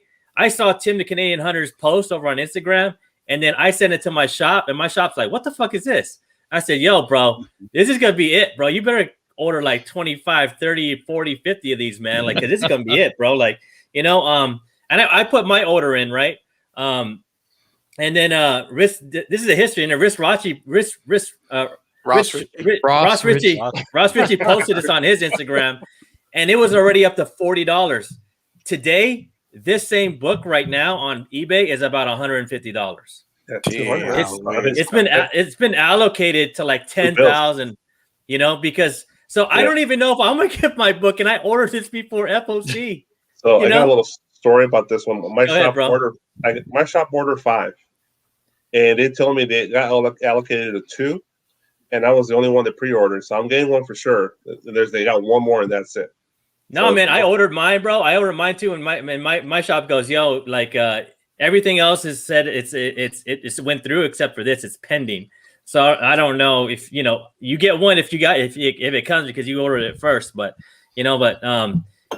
saw Tim the Canadian Hunter's post over on Instagram, and then I sent it to my shop, and my shop's like, "What the fuck is this?" I said, "Yo, bro, this is gonna be it, bro. You better order like 25, 30, 40, 50 of these, man. Like, 'cause this is gonna be it, bro. Like, you know, and I put my order in, right? And then this is a history, and Ross Ritchie posted this on his Instagram, and it was already up to $40. Today, this same book right now on eBay is about $150. Yeah, Damn. 200. It's been allocated to like 10,000, because I don't even know if I'm gonna get my book, and I ordered this before FOC. So I got a little story about this one. My Go ahead, bro. my shop ordered 5, and they told me they got allocated to 2, and I was the only one that pre-ordered. So I'm getting one for sure. They got one more, and that's it. No, man, I ordered mine, bro. I ordered mine too, and my shop goes, yo, like everything else is said it's went through except for this. It's pending. So I don't know if you get one if it comes because you ordered it first, but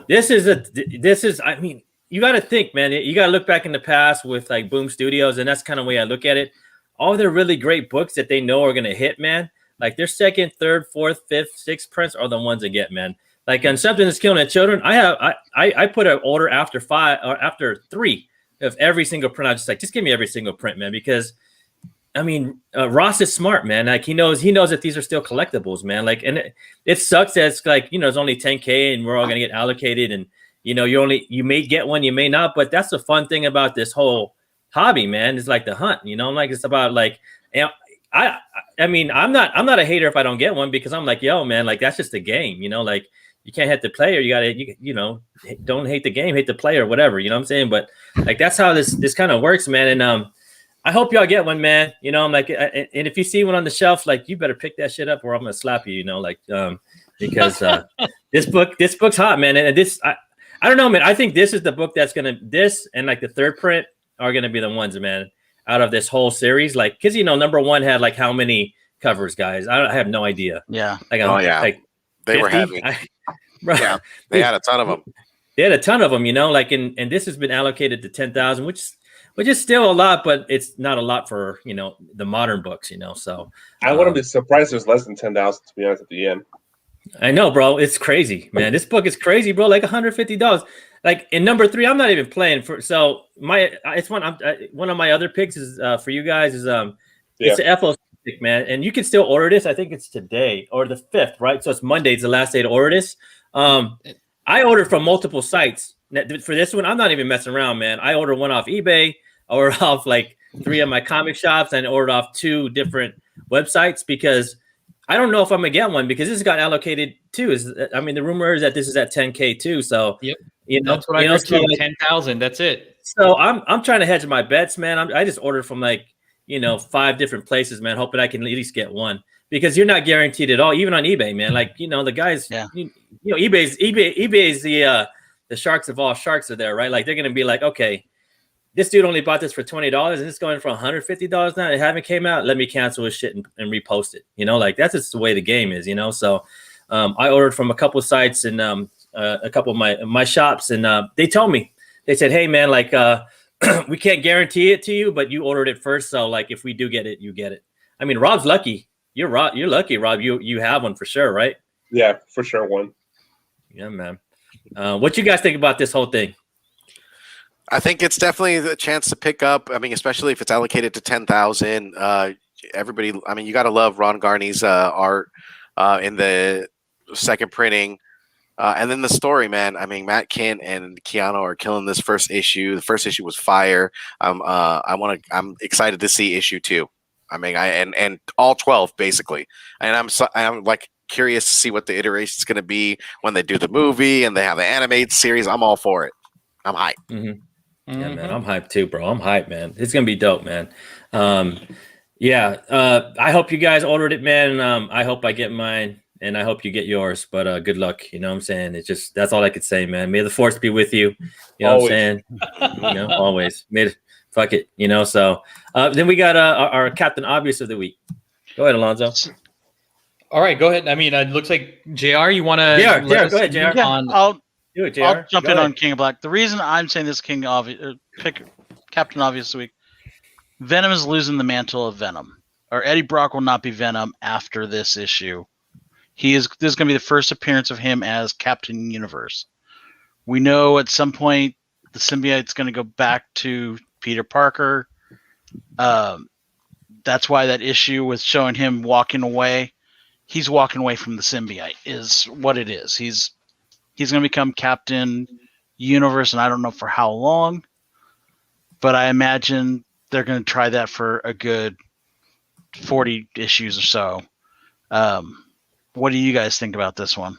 this is I mean, you got to think, man. You got to look back in the past with like Boom Studios, and that's kind of the way I look at it. All their really great books that they know are gonna hit, man. Like their second, third, fourth, fifth, sixth prints are the ones that get, man. Like on Something That's Killing the Children, I put an order after 5 or after 3 of every single print. I was just give me every single print, man, because I mean Ross is smart, man. Like he knows that these are still collectibles, man. Like, and it sucks that it's like it's only 10K and we're all gonna get allocated, and you may get one, you may not, but that's the fun thing about this whole hobby, man. It's like the hunt, like it's about like I mean I'm not a hater if I don't get one, because I'm like, yo, man, like that's just the game, like. You can't hate the player. You gotta, don't hate the game, hate the player, whatever. You know what I'm saying? But like that's how this kind of works, man. And I hope y'all get one, man. I'm like, and if you see one on the shelf, like you better pick that shit up, or I'm gonna slap you. Because this book's hot, man. And this, I don't know, man. I think this is the book that's this and like the third print are gonna be the ones, man, out of this whole series. Like, because number 1 had like how many covers, guys? I have no idea. Yeah. Like, Like they 50? were heavy. Yeah, they had a ton of them. They had a ton of them, like, and this has been allocated to 10,000, which is still a lot, but it's not a lot for the modern books, So I wouldn't be surprised there's less than 10,000 to be honest at the end. I know, bro. It's crazy, man. This book is crazy, bro. Like $150. Like in number 3, I'm not even playing for. So it's one of my other picks is for you guys is it's the FO pick, man, and you can still order this. I think it's today or the 5th, right? So it's Monday. It's the last day to order this. I ordered from multiple sites for this one. I'm not even messing around, man. I ordered one off eBay, I ordered off like 3 of my comic shops, and ordered off 2 different websites because I don't know if I'm gonna get one because this got allocated too. The rumor is that this is at 10K too. So yep, that's what I heard too. 10,000. That's it. So I'm trying to hedge my bets, man. I just ordered from like 5 different places, man, hoping I can at least get one. Because you're not guaranteed at all, even on eBay, man. Like the guys, eBay's the sharks of all sharks are there, right? Like they're gonna be like, okay, this dude only bought this for $20 and it's going for $150 now. It haven't came out. Let me cancel his shit and repost it. Like that's just the way the game is, So I ordered from a couple of sites and a couple of my shops, and they told me, they said, hey man, like we can't guarantee it to you, but you ordered it first, so like if we do get it, you get it. I mean, Rob's lucky. You're lucky, Rob. You have one for sure, right? Yeah, for sure one. Yeah, man. What you guys think about this whole thing? I think it's definitely the chance to pick up. I mean, especially if it's allocated to 10,000. Everybody, I mean, you got to love Ron Garney's art in the second printing. And then the story, man. I mean, Matt Kent and Keanu are killing this first issue. The first issue was fire. I'm excited to see issue 2. I mean, and all 12 basically, and I'm like curious to see what the iteration is going to be when they do the movie and they have the animated series. I'm all for it. I'm hyped. Mm-hmm. Yeah, man, I'm hyped too, bro. I'm hyped, man. It's gonna be dope, man. I hope you guys ordered it, man. I hope I get mine, and I hope you get yours. But good luck. You know what I'm saying? It's just that's all I could say, man. May the force be with you. You know what I'm saying? Always. Fuck it, So then we got our Captain Obvious of the week. Go ahead, Alonzo. All right, go ahead. I mean, it looks like JR. You want to? JR, go ahead, JR. I'll do it, JR. I'll jump in on King of Black. The reason I'm saying this pick Captain Obvious of the week, Venom is losing the mantle of Venom, or Eddie Brock will not be Venom after this issue. This is going to be the first appearance of him as Captain Universe. We know at some point the symbiote's going to go back to Peter Parker. That's why that issue with showing him walking away, he's walking away from the symbiote is what it is. He's going to become Captain Universe, and I don't know for how long, but I imagine they're going to try that for a good 40 issues or so. What do you guys think about this one?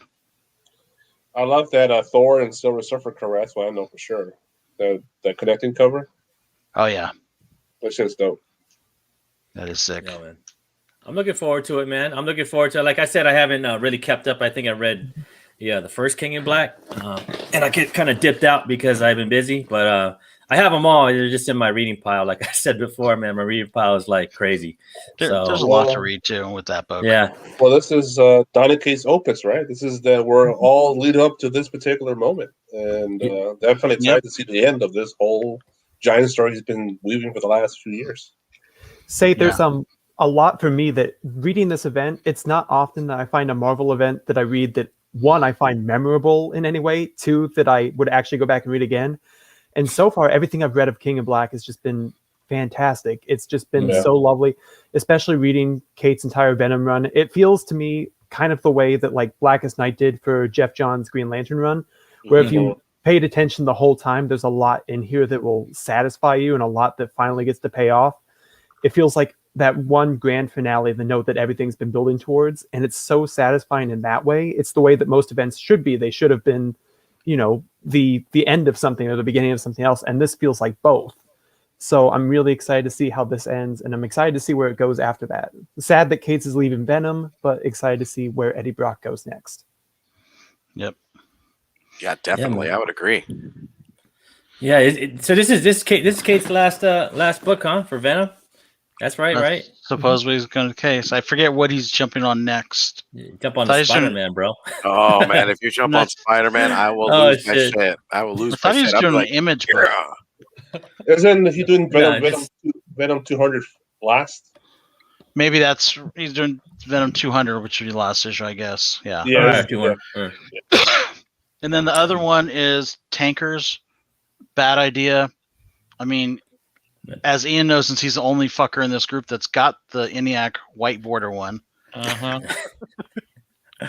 I love that Thor and Silver Surfer cover. That's what I know for sure. The connecting cover. Oh yeah, That shit's dope. that is sick. Yeah, man. I'm looking forward to it, man. I'm looking forward to it. Like I said, I haven't really kept up. I think I read, the first King in Black, and I get kind of dipped out because I've been busy. But I have them all. They're just in my reading pile. Like I said before, man, my reading pile is like crazy. There's a lot to read too with that book. Yeah. Well, this is Donna Kate's opus, right? This is we're all lead up to this particular moment, and definitely excited to see the end of this whole giant story he's been weaving for the last few years. Say there's a lot for me that reading this event, it's not often that I find a Marvel event that I read that, one, I find memorable in any way, two, that I would actually go back and read again. And so far, everything I've read of King in Black has just been fantastic. It's just been so lovely, especially reading Kate's entire Venom run. It feels to me kind of the way that like Blackest Night did for Jeff Johns' Green Lantern run, where if you paid attention the whole time, there's a lot in here that will satisfy you and a lot that finally gets to pay off. It feels like that one grand finale, the note that everything's been building towards, and it's so satisfying in that way. It's the way that most events should be. They should have been, the end of something or the beginning of something else, and this feels like both. So I'm really excited to see how this ends, and I'm excited to see where it goes after that. Sad that Cates is leaving Venom, but excited to see where Eddie Brock goes next. Yep. Yeah, definitely. I would agree. Yeah. So this is Kate's last book, huh? For Venom. That's right, right? Supposedly he's going to case. I forget what he's jumping on next. Jump on the Spider-Man, bro. Oh man, if you jump on Spider-Man, I will lose my shit. I will lose. I thought he was doing an image book. Isn't he doing Venom 200 last? Maybe he's doing Venom 200, which would be the last issue, I guess. Yeah. Yeah. 200. And then the other one is Tankers. Bad idea. I mean, as Ian knows, since he's the only fucker in this group that's got the ENIAC white border one.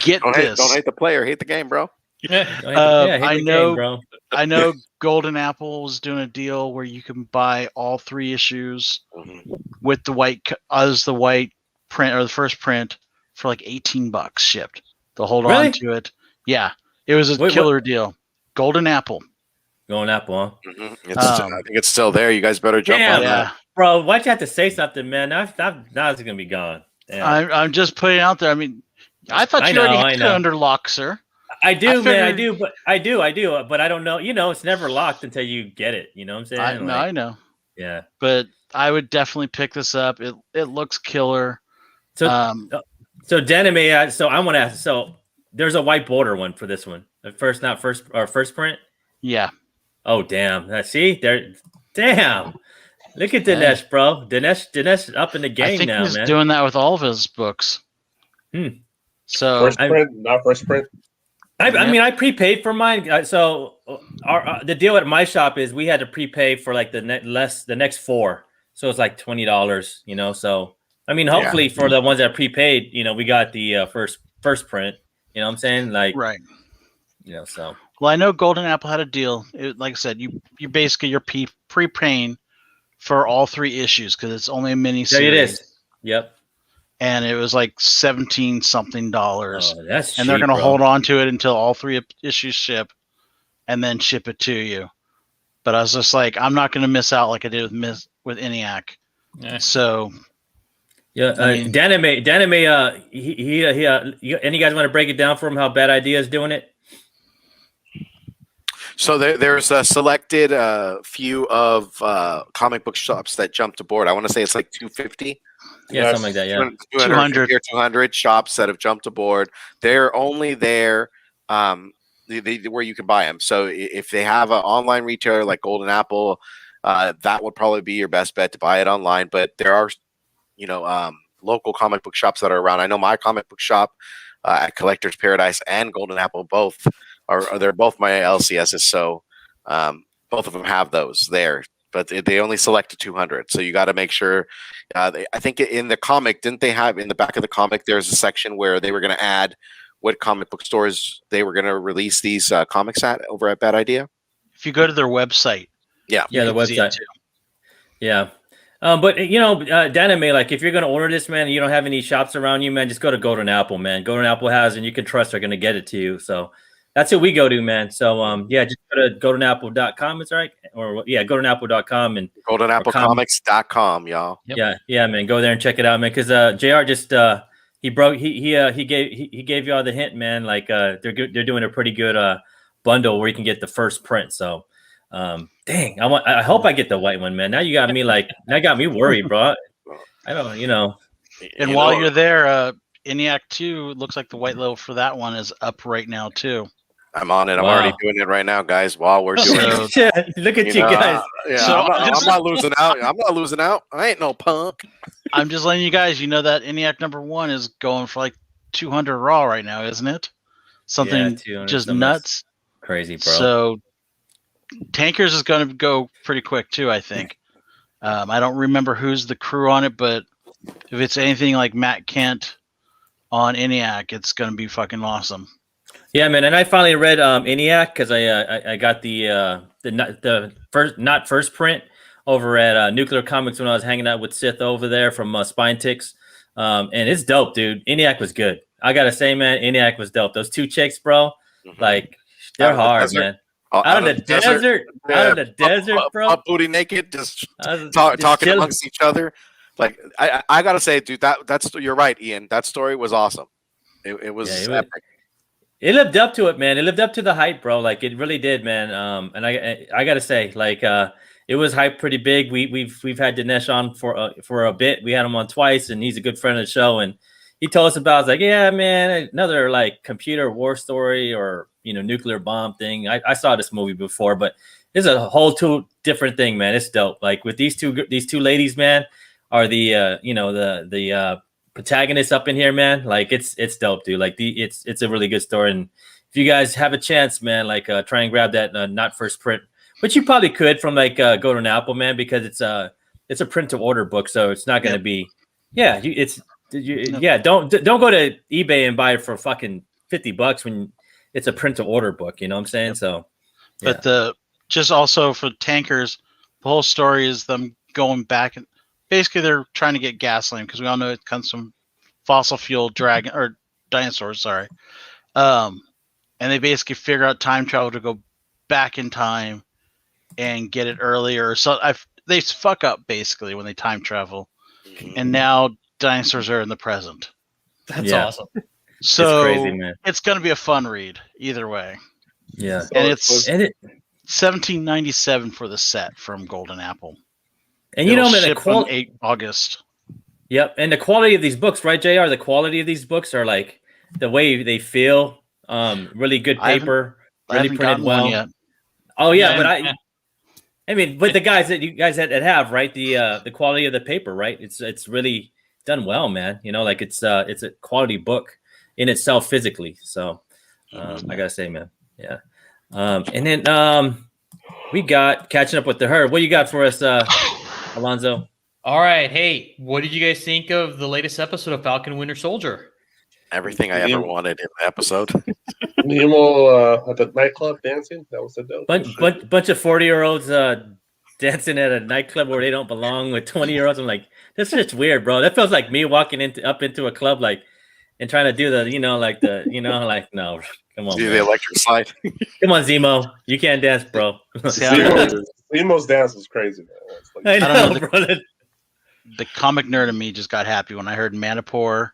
Get this. Don't hate the player, hate the game, bro. I know Golden Apple was doing a deal where you can buy all 3 issues with the white print or the first print for like $18 shipped. They'll hold on to it. Yeah, it was a killer deal. Golden Apple. Golden Apple, huh? I think it's still there. You guys better jump on that. Bro, why'd you have to say something, man? Now it's gonna be gone. I'm just putting it out there. I mean, I thought you already had it under lock, sir. I do, man. I do. But I don't know. It's never locked until you get it. You know what I'm saying? I know. Yeah. But I would definitely pick this up. It looks killer. So Denime, so I want to ask. So there's a white border one for this one. The first print. Yeah. Oh damn! See there. Damn. Look at Dinesh, bro. Dinesh up in the game now, man. He's doing that with all of his books. So first print, not first print. I mean, I prepaid for mine. So the deal at my shop is we had to prepay for like the next 4. So it's like $20. So I mean, hopefully for the ones that prepaid, we got the first print. You know what I'm saying? Like right. So. Well, I know Golden Apple had a deal. Like I said, you basically you're prepaying for all 3 issues because it's only a mini series. Yeah, it is. Yep. And it was like $17-something. Oh, that's and they're going to hold on to it until all 3 issues ship, and then ship it to you. But I was just like, I'm not going to miss out like I did with ENIAC. Yeah. So. Yeah, Danime, he any guys want to break it down for him? How Bad Idea is doing it? So there's a selected few of comic book shops that jumped aboard. I want to say it's like 250. Yeah, something like that. Yeah, 200 shops that have jumped aboard. They're only there where you can buy them. So if they have an online retailer like Golden Apple, that would probably be your best bet to buy it online. But there are, local comic book shops that are around. I know my comic book shop at Collector's Paradise and Golden Apple both they're both my LCSs. So both of them have those there. But they only selected 200, so you got to make sure. I think in the comic, didn't they have in the back of the comic? There's a section where they were going to add what comic book stores they were going to release these comics at over at Bad Idea. If you go to their website, the website. Yeah, But Danime, like if you're gonna order this, man, and you don't have any shops around you, man, just go to Golden Apple, man. Golden Apple has, and you can trust they're gonna get it to you. So that's who we go to, man. So just go to goldenapple.com. It's right, or goldenapple.com and GoldenAppleComics.com, y'all. Yep. yeah, man, go there and check it out, man. Because Jr. just he gave you all the hint, man. Like they're doing a pretty good bundle where you can get the first print. So. Dang, I hope I get the white one, man. Now you got me worried, bro. I don't, And while you're there, ENIAC 2 looks like the white label for that one is up right now too. I'm on it. I'm already doing it right now, guys. While we're doing it, look at you guys. Yeah, So I'm not losing out. I'm not losing out. I ain't no punk. I'm just letting you guys, that ENIAC #1 is going for like 200 raw right now, isn't it? Something just nuts, crazy, bro. So. Tankers is going to go pretty quick too, I think. I don't remember who's the crew on it, but if it's anything like Matt Kent on ENIAC, it's going to be fucking awesome. Yeah, man. And I finally read ENIAC because I got the first print over at Nuclear Comics when I was hanging out with Sith over there from Spine Ticks, and it's dope, dude. ENIAC was good. I gotta say, man, ENIAC was dope. Those two chicks, bro, like they're hard, man. Out of the desert, bro. Up booty naked, just talking amongst each other. Like I gotta say, dude, that's you're right, Ian. That story was awesome. It was epic. It lived up to it, man. It lived up to the hype, bro. Like it really did, man. And I gotta say, like it was hyped pretty big. We've had Dinesh on for a bit. We had him on twice, and he's a good friend of the show. And he told us about. I was like, yeah, man, another like computer war story or nuclear bomb thing. I saw this movie before, but it's a whole different thing, man. It's dope. Like with these two ladies, man, are the the protagonists up in here, man. Like it's dope, dude. Like it's a really good story. And if you guys have a chance, man, like try and grab that not first print, but you probably could from like Golden Apple, man, because it's a print to order book, so it's not going to be. Yeah, don't go to eBay and buy it for fucking $50 when it's a print to order book, you know what I'm saying? So, yeah. But just also for Tankers, the whole story is them going back and basically they're trying to get gasoline because we all know it comes from fossil fuel dinosaurs. Sorry, and they basically figure out time travel to go back in time and get it earlier. So they fuck up basically when they time travel, and now dinosaurs are in the present. That's awesome. So it's crazy, man. It's going to be a fun read either way. Yeah. And it's $17.97 for the set from Golden Apple. And man, the quality 8 August. Yep. And the quality of these books, right, JR? The quality of these books are like the way they feel, really good paper, really printed well. Yet. Oh yeah, but but the guys that you guys that have, right? The quality of the paper, right? It's really done well, man. Like it's a quality book in itself physically. So I gotta say, man, yeah. And then we got catching up with the herd. What you got for us, Alonzo? All right. Hey, what did you guys think of the latest episode of Falcon Winter Soldier? Everything I ever wanted in the episode. Nemo at the nightclub dancing. That was the dope. Bunch of 40-year-olds dancing at a nightclub where they don't belong with 20-year-olds. I'm like, that's just weird, bro. That feels like me walking up into a club and trying to do the, no, come on. Do the electric slide. Come on, Zemo. You can't dance, bro. Zemo's dance was crazy, man. I know, bro. The comic nerd in me just got happy when I heard Manticore.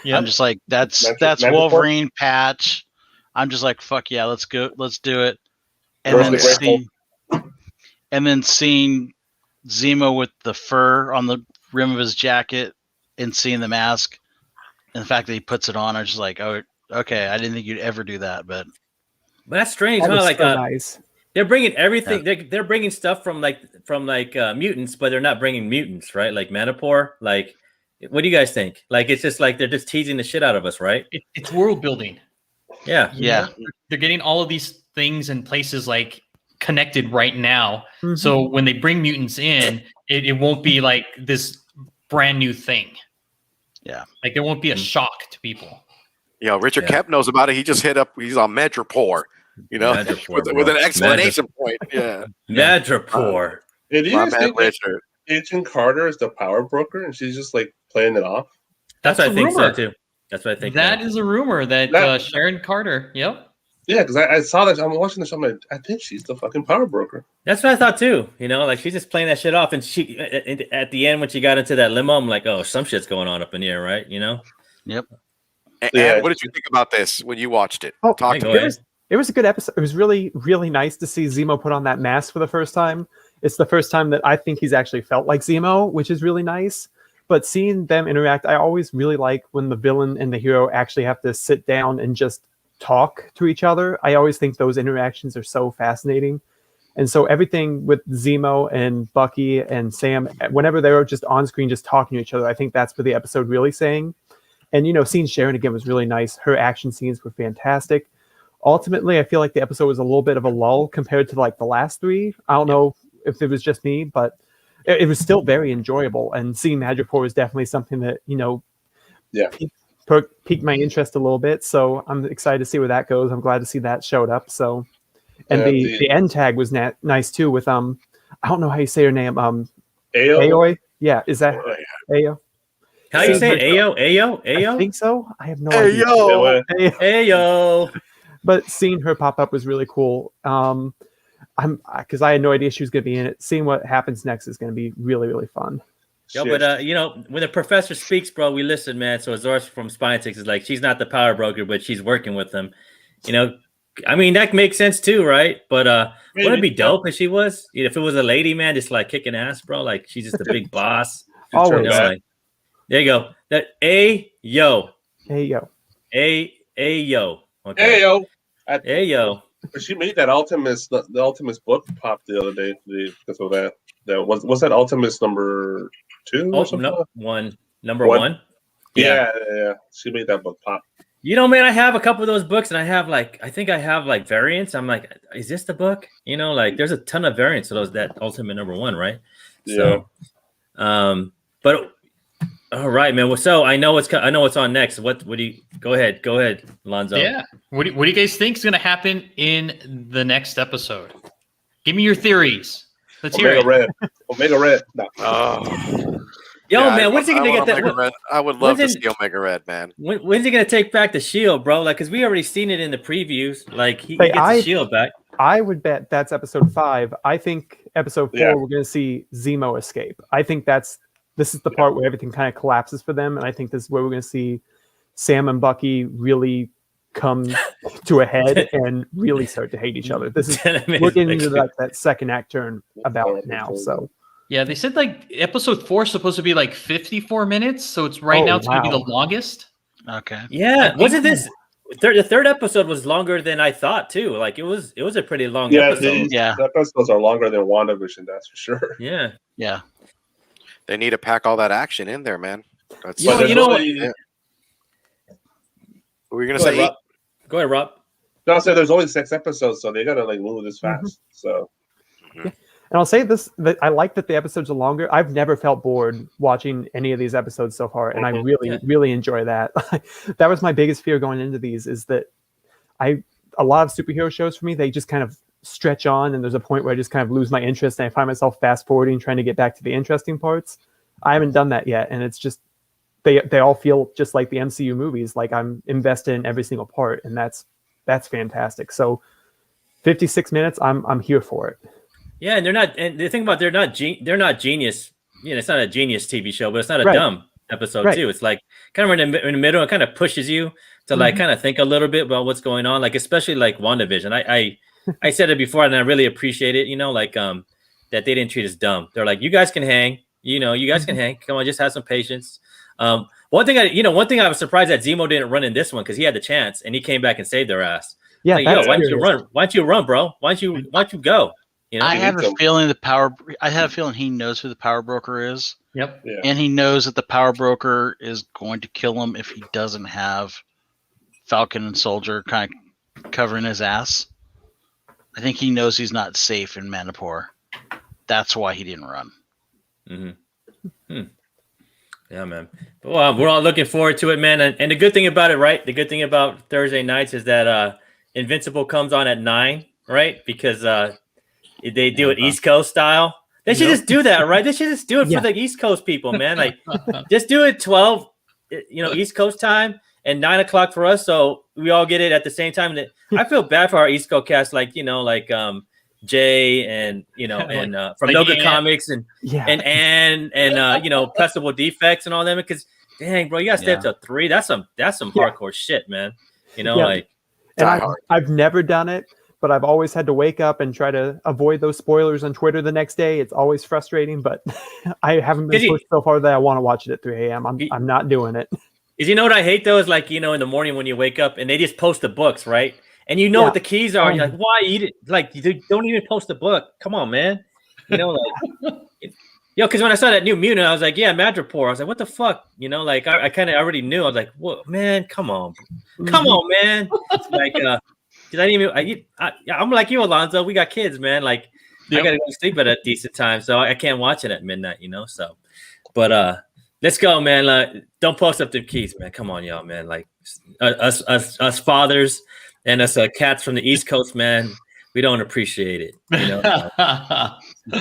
Yep. I'm just like, that's Manticore? Wolverine patch. I'm just like, fuck yeah, let's do it. And then seeing Zemo with the fur on the rim of his jacket and seeing the mask and the fact that he puts it on, I was just like, oh, okay, I didn't think you'd ever do that, but that's strange. That was so nice. They're bringing everything. Yeah. They're bringing stuff from mutants, but they're not bringing mutants, right? Like Manticore. Like, what do you guys think? Like, it's just like they're just teasing the shit out of us, right? It's world building. Yeah, yeah. They're getting all of these things and places like connected right now. Mm-hmm. So when they bring mutants in, it won't be like this brand new thing. Yeah, like there won't be a shock to people. Richard Kemp knows about it. He just hit up. He's on Madripoor. With an exclamation point. Yeah. Madripoor. Did you guys think Agent Carter is the power broker, and she's just like playing it off. That's That's what I a think so rumor. too. That's what I think. That is a rumor that Sharon Carter. Yep. Yeah, because I saw that. I'm watching the show. I'm like, I think she's the fucking power broker. That's what I thought too. You know, like she's just playing that shit off, and she at the end when she got into that limo, I'm like, oh, some shit's going on up in here, right? You know. Yep. And Yeah. what did you think about this when you watched it? Oh, Talk to go me. ahead. It was a good episode. It was really, really nice to see Zemo put on that mask for the first time. It's the first time that I think he's actually felt like Zemo, which is really nice. But seeing them interact, I always really like when the villain and the hero actually have to sit down and just talk to each other. I always think those interactions are so fascinating. And so everything with Zemo and Bucky and Sam, whenever they're just on screen, just talking to each other, I think that's what the episode really saying. And, you know, seeing Sharon again was really nice. Her action scenes were fantastic. Ultimately, I feel like the episode was a little bit of a lull compared to like the last three. I don't know if it was just me, but it was still very enjoyable. And seeing Madripoor was definitely something that, you know, piqued my interest a little bit. So I'm excited to see where that goes. I'm glad to see that showed up. So, and the end tag was nice too with I don't know how you say her name. Aoi. Yeah, is that Ayo? How you say it? Ayo? I think so. I have no Hey, idea. yo. Ayo. But seeing her pop up was really cool. I'm because I had no idea she was going to be in it. Seeing what happens next is going to be really, really fun. Yo, but you know, when the professor speaks, bro, we listen, man. So Azores from Spinetix is like, she's not the power broker, but she's working with them. You know, I mean, that makes sense too, right? But wouldn't it be dope if she was? If it was a lady, man, just like kicking ass, bro. Like she's just a big boss. Always. You know, like, there you go. That Ayo. Ayo. Ayo. Okay. Hey yo, Ayo. she made that Ultimus, the Ultimus book pop the other day because of that. That was that Ultimus number 2 or Oh, something? no, number one. Yeah. She made that book pop. You know, man, I have a couple of those books, and I think I have like variants. I'm like, is this the book? You know, like there's a ton of variants of those that Ultimate number 1, right? So, but all right, man. Well, so I know what's on next. What do you go ahead, Lonzo? Yeah. What do you guys think is going to happen in the next episode? Give me your theories. Let's hear it. Omega Red. No. Yo, Yeah, man, when's he gonna get Omega that? Red. I would love to when's see Omega Red, man. When's he gonna take back the shield, bro? Like, cause we already seen it in the previews. Like, he gets the shield back. I would bet that's episode 5. I think episode 4 we're going to see Zemo escape. I think this is the part where everything kind of collapses for them, and I think this is where we're going to see Sam and Bucky really come to a head and really start to hate each other. This is we're getting into like that second act turn about it now. So yeah, they said like episode 4 is supposed to be like 54 minutes, so it's now it's going to be the longest. Okay. Yeah, wasn't this? The third episode was longer than I thought too. Like it was a pretty long episode. The episodes are longer than WandaVision, that's for sure. Yeah. They need to pack all that action in there, man. That's You know what? What were you gonna say? Go ahead, Rob. No, so there's only 6 episodes, so they gotta like move this fast. So and I'll say this, that I like that the episodes are longer. I've never felt bored watching any of these episodes so far, and I really enjoy that. That was my biggest fear going into these, is that a lot of superhero shows for me, they just kind of stretch on, and there's a point where I just kind of lose my interest, and I find myself fast forwarding, trying to get back to the interesting parts. I haven't done that yet, and it's just they all feel just like the MCU movies, like I'm invested in every single part, and that's fantastic. So 56 minutes, I'm here for it. Yeah, and they're not. And the thing about they're not genius. You know, it's not a genius TV show, but it's not a dumb episode too. It's like kind of in the middle. It kind of pushes you to like kind of think a little bit about what's going on. Like especially like WandaVision. I said it before, and I really appreciate it. You know, like that they didn't treat us dumb. They're like, you guys can hang. You know, you guys can hang. Come on, just have some patience. One thing I was surprised that Zemo didn't run in this one because he had the chance and he came back and saved their ass. Yeah, like, why don't you run? Why don't you run, bro? Why don't you go? You know, I have a feeling he knows who the power broker is. Yep. Yeah. And he knows that the power broker is going to kill him if he doesn't have Falcon and Soldier kind of covering his ass. I think he knows he's not safe in Manipur. That's why he didn't run. Yeah, man. Well, we're all looking forward to it, man. And the good thing about it, right? The good thing about Thursday nights is that Invincible comes on at 9, right? Because they do it East Coast style. They should just do that, right? They should just do it Yeah. for the East Coast people, man. Like, just do it 12, East Coast time, and 9 o'clock for us, so we all get it at the same time. I feel bad for our East Coast cast, like Jay and from like Noga Ann. Comics and Festival Defects and all them. Because dang, bro, you gotta stay up till 3. That's some hardcore shit, man. And I've never done it, but I've always had to wake up and try to avoid those spoilers on Twitter the next day. It's always frustrating, but I haven't been pushed so far that I want to watch it at 3 a.m. I'm not doing it. Is what I hate though is like, in the morning when you wake up and they just post the books, right? And what the keys are. And you're like, why eat it? Like, you don't even post a book. Come on, man. Because when I saw that New Mutant, I was like, yeah, Madripoor. I was like, what the fuck? I kind of already knew. I was like, whoa, man, come on, man. It's like, I'm like you, Alonzo. We got kids, man. Like, I gotta go to sleep at a decent time, so I can't watch it at midnight. So, but let's go, man. Don't post up the keys, man. Come on, y'all, man. Like us fathers and us cats from the East Coast, man. We don't appreciate it.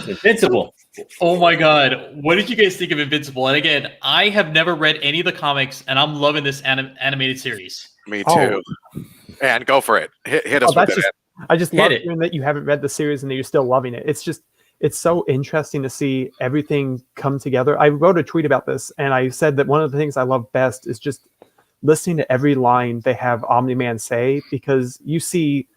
Invincible. Oh my God. What did you guys think of Invincible? And again, I have never read any of the comics, and I'm loving this animated series. Me too. And go for it. Hit us with it. I just love hearing that you haven't read the series and that you're still loving it. It's so interesting to see everything come together. I wrote a tweet about this, and I said that one of the things I love best is just listening to every line they have Omni-Man say, because you see,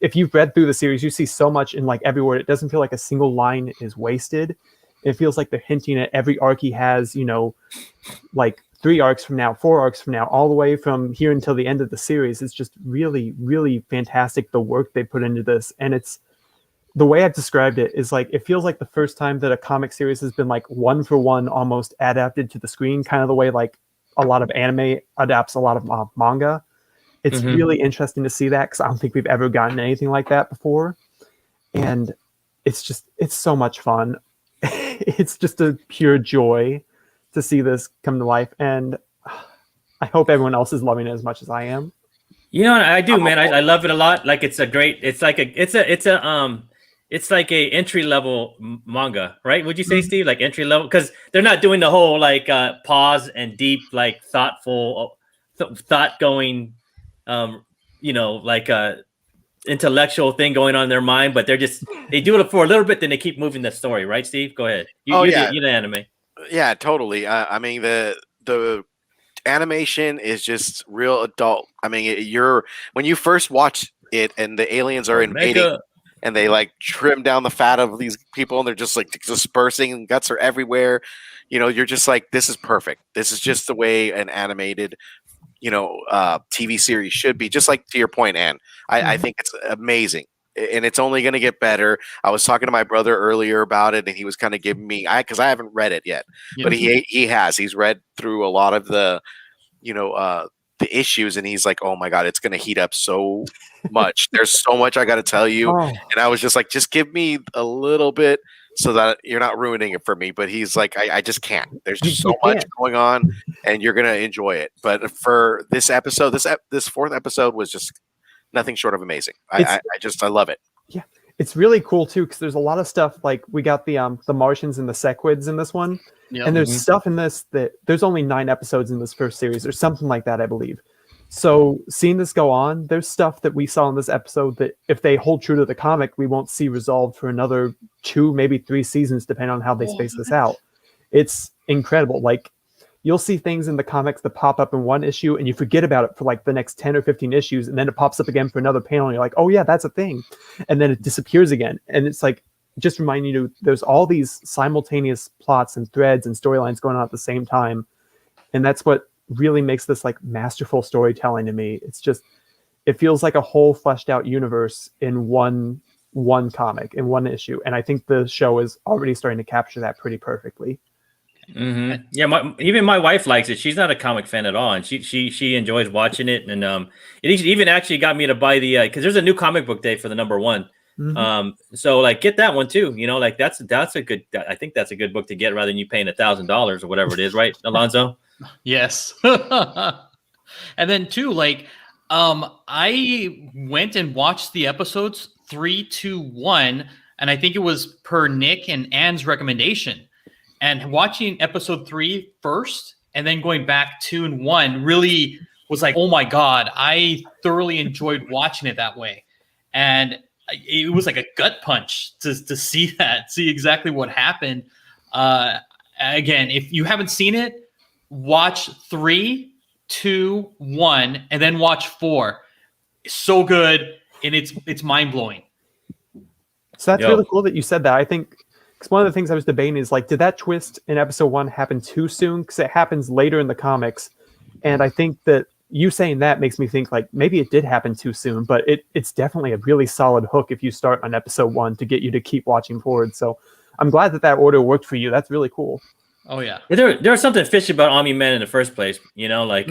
if you've read through the series, you see so much in like every word. It doesn't feel like a single line is wasted. It feels like they're hinting at every arc he has, like 3 arcs from now, 4 arcs from now, all the way from here until the end of the series. It's just really, really fantastic, the work they put into this. And it's the way I've described it is like, it feels like the first time that a comic series has been like 1-for-1 almost adapted to the screen, kind of the way like a lot of anime adapts a lot of manga. It's really interesting to see that, because I don't think we've ever gotten anything like that before. And it's so much fun. It's just a pure joy to see this come to life. And I hope everyone else is loving it as much as I am. I do, man. I love it a lot. Like, it's like a entry level manga, right? Would you say, Steve? Like entry level, because they're not doing the whole like pause and deep, like thoughtful, thought going, intellectual thing going on in their mind, but they do it for a little bit, then they keep moving the story, right, Steve? Go ahead. You're the anime. Yeah, totally. I mean, the animation is just real adult. I mean, when you first watch it and the aliens are invading and they like trim down the fat of these people and they're just like dispersing and guts are everywhere, you're just like, this is perfect. This is just the way an animated TV series should be, just like to your point, Ann. I think it's amazing, and it's only going to get better. I was talking to my brother earlier about it, and he was kind of giving me, because I haven't read it yet, but he's read through a lot of the the issues, and he's like, oh my God, it's going to heat up so much. There's so much I got to tell you. And I was just like, just give me a little bit so that you're not ruining it for me. But he's like, I just can't. There's just so much going on, and you're going to enjoy it. But for this episode, this 4th episode was just nothing short of amazing. I love it. Yeah. It's really cool too, because there's a lot of stuff, like we got the Martians and the Sequids in this one. Yep. And there's stuff in this that there's only 9 episodes in this first series or something like that, I believe. So seeing this go on, there's stuff that we saw in this episode that if they hold true to the comic, we won't see resolved for another 2, maybe 3 seasons, depending on how they space this out. It's incredible. Like, you'll see things in the comics that pop up in one issue and you forget about it for like the next 10 or 15 issues. And then it pops up again for another panel. And you're like, oh yeah, that's a thing. And then it disappears again. And it's like, just reminding you, there's all these simultaneous plots and threads and storylines going on at the same time. And that's what really makes this like masterful storytelling to me. It's just, it feels like a whole fleshed out universe in one comic, in one issue. And I think the show is already starting to capture that pretty perfectly. Mm-hmm. Yeah, even my wife likes it. She's not a comic fan at all, and she enjoys watching it. And it even actually got me to buy the because there's a new comic book day for the #1. Mm-hmm. So like get that one too. Like that's a good. I think that's a good book to get rather than you paying $1,000 or whatever it is, right, Alonzo? Yes. And then too, like I went and watched the episodes 3, 2, 1 and I think it was per Nick and Anne's recommendation. And watching episode 3 first, and then going back 2 and 1 really was like, oh my God, I thoroughly enjoyed watching it that way. And it was like a gut punch to see exactly what happened. Again, if you haven't seen it, watch 3, 2, 1, and then watch 4. It's so good, and it's mind-blowing. So that's really cool that you said that. I think because one of the things I was debating is like, did that twist in episode 1 happen too soon? Because it happens later in the comics. And I think that you saying that makes me think like maybe it did happen too soon, but it's definitely a really solid hook if you start on episode 1 to get you to keep watching forward. So I'm glad that order worked for you. That's really cool. Oh yeah. There was something fishy about Omni-Man in the first place, you know, like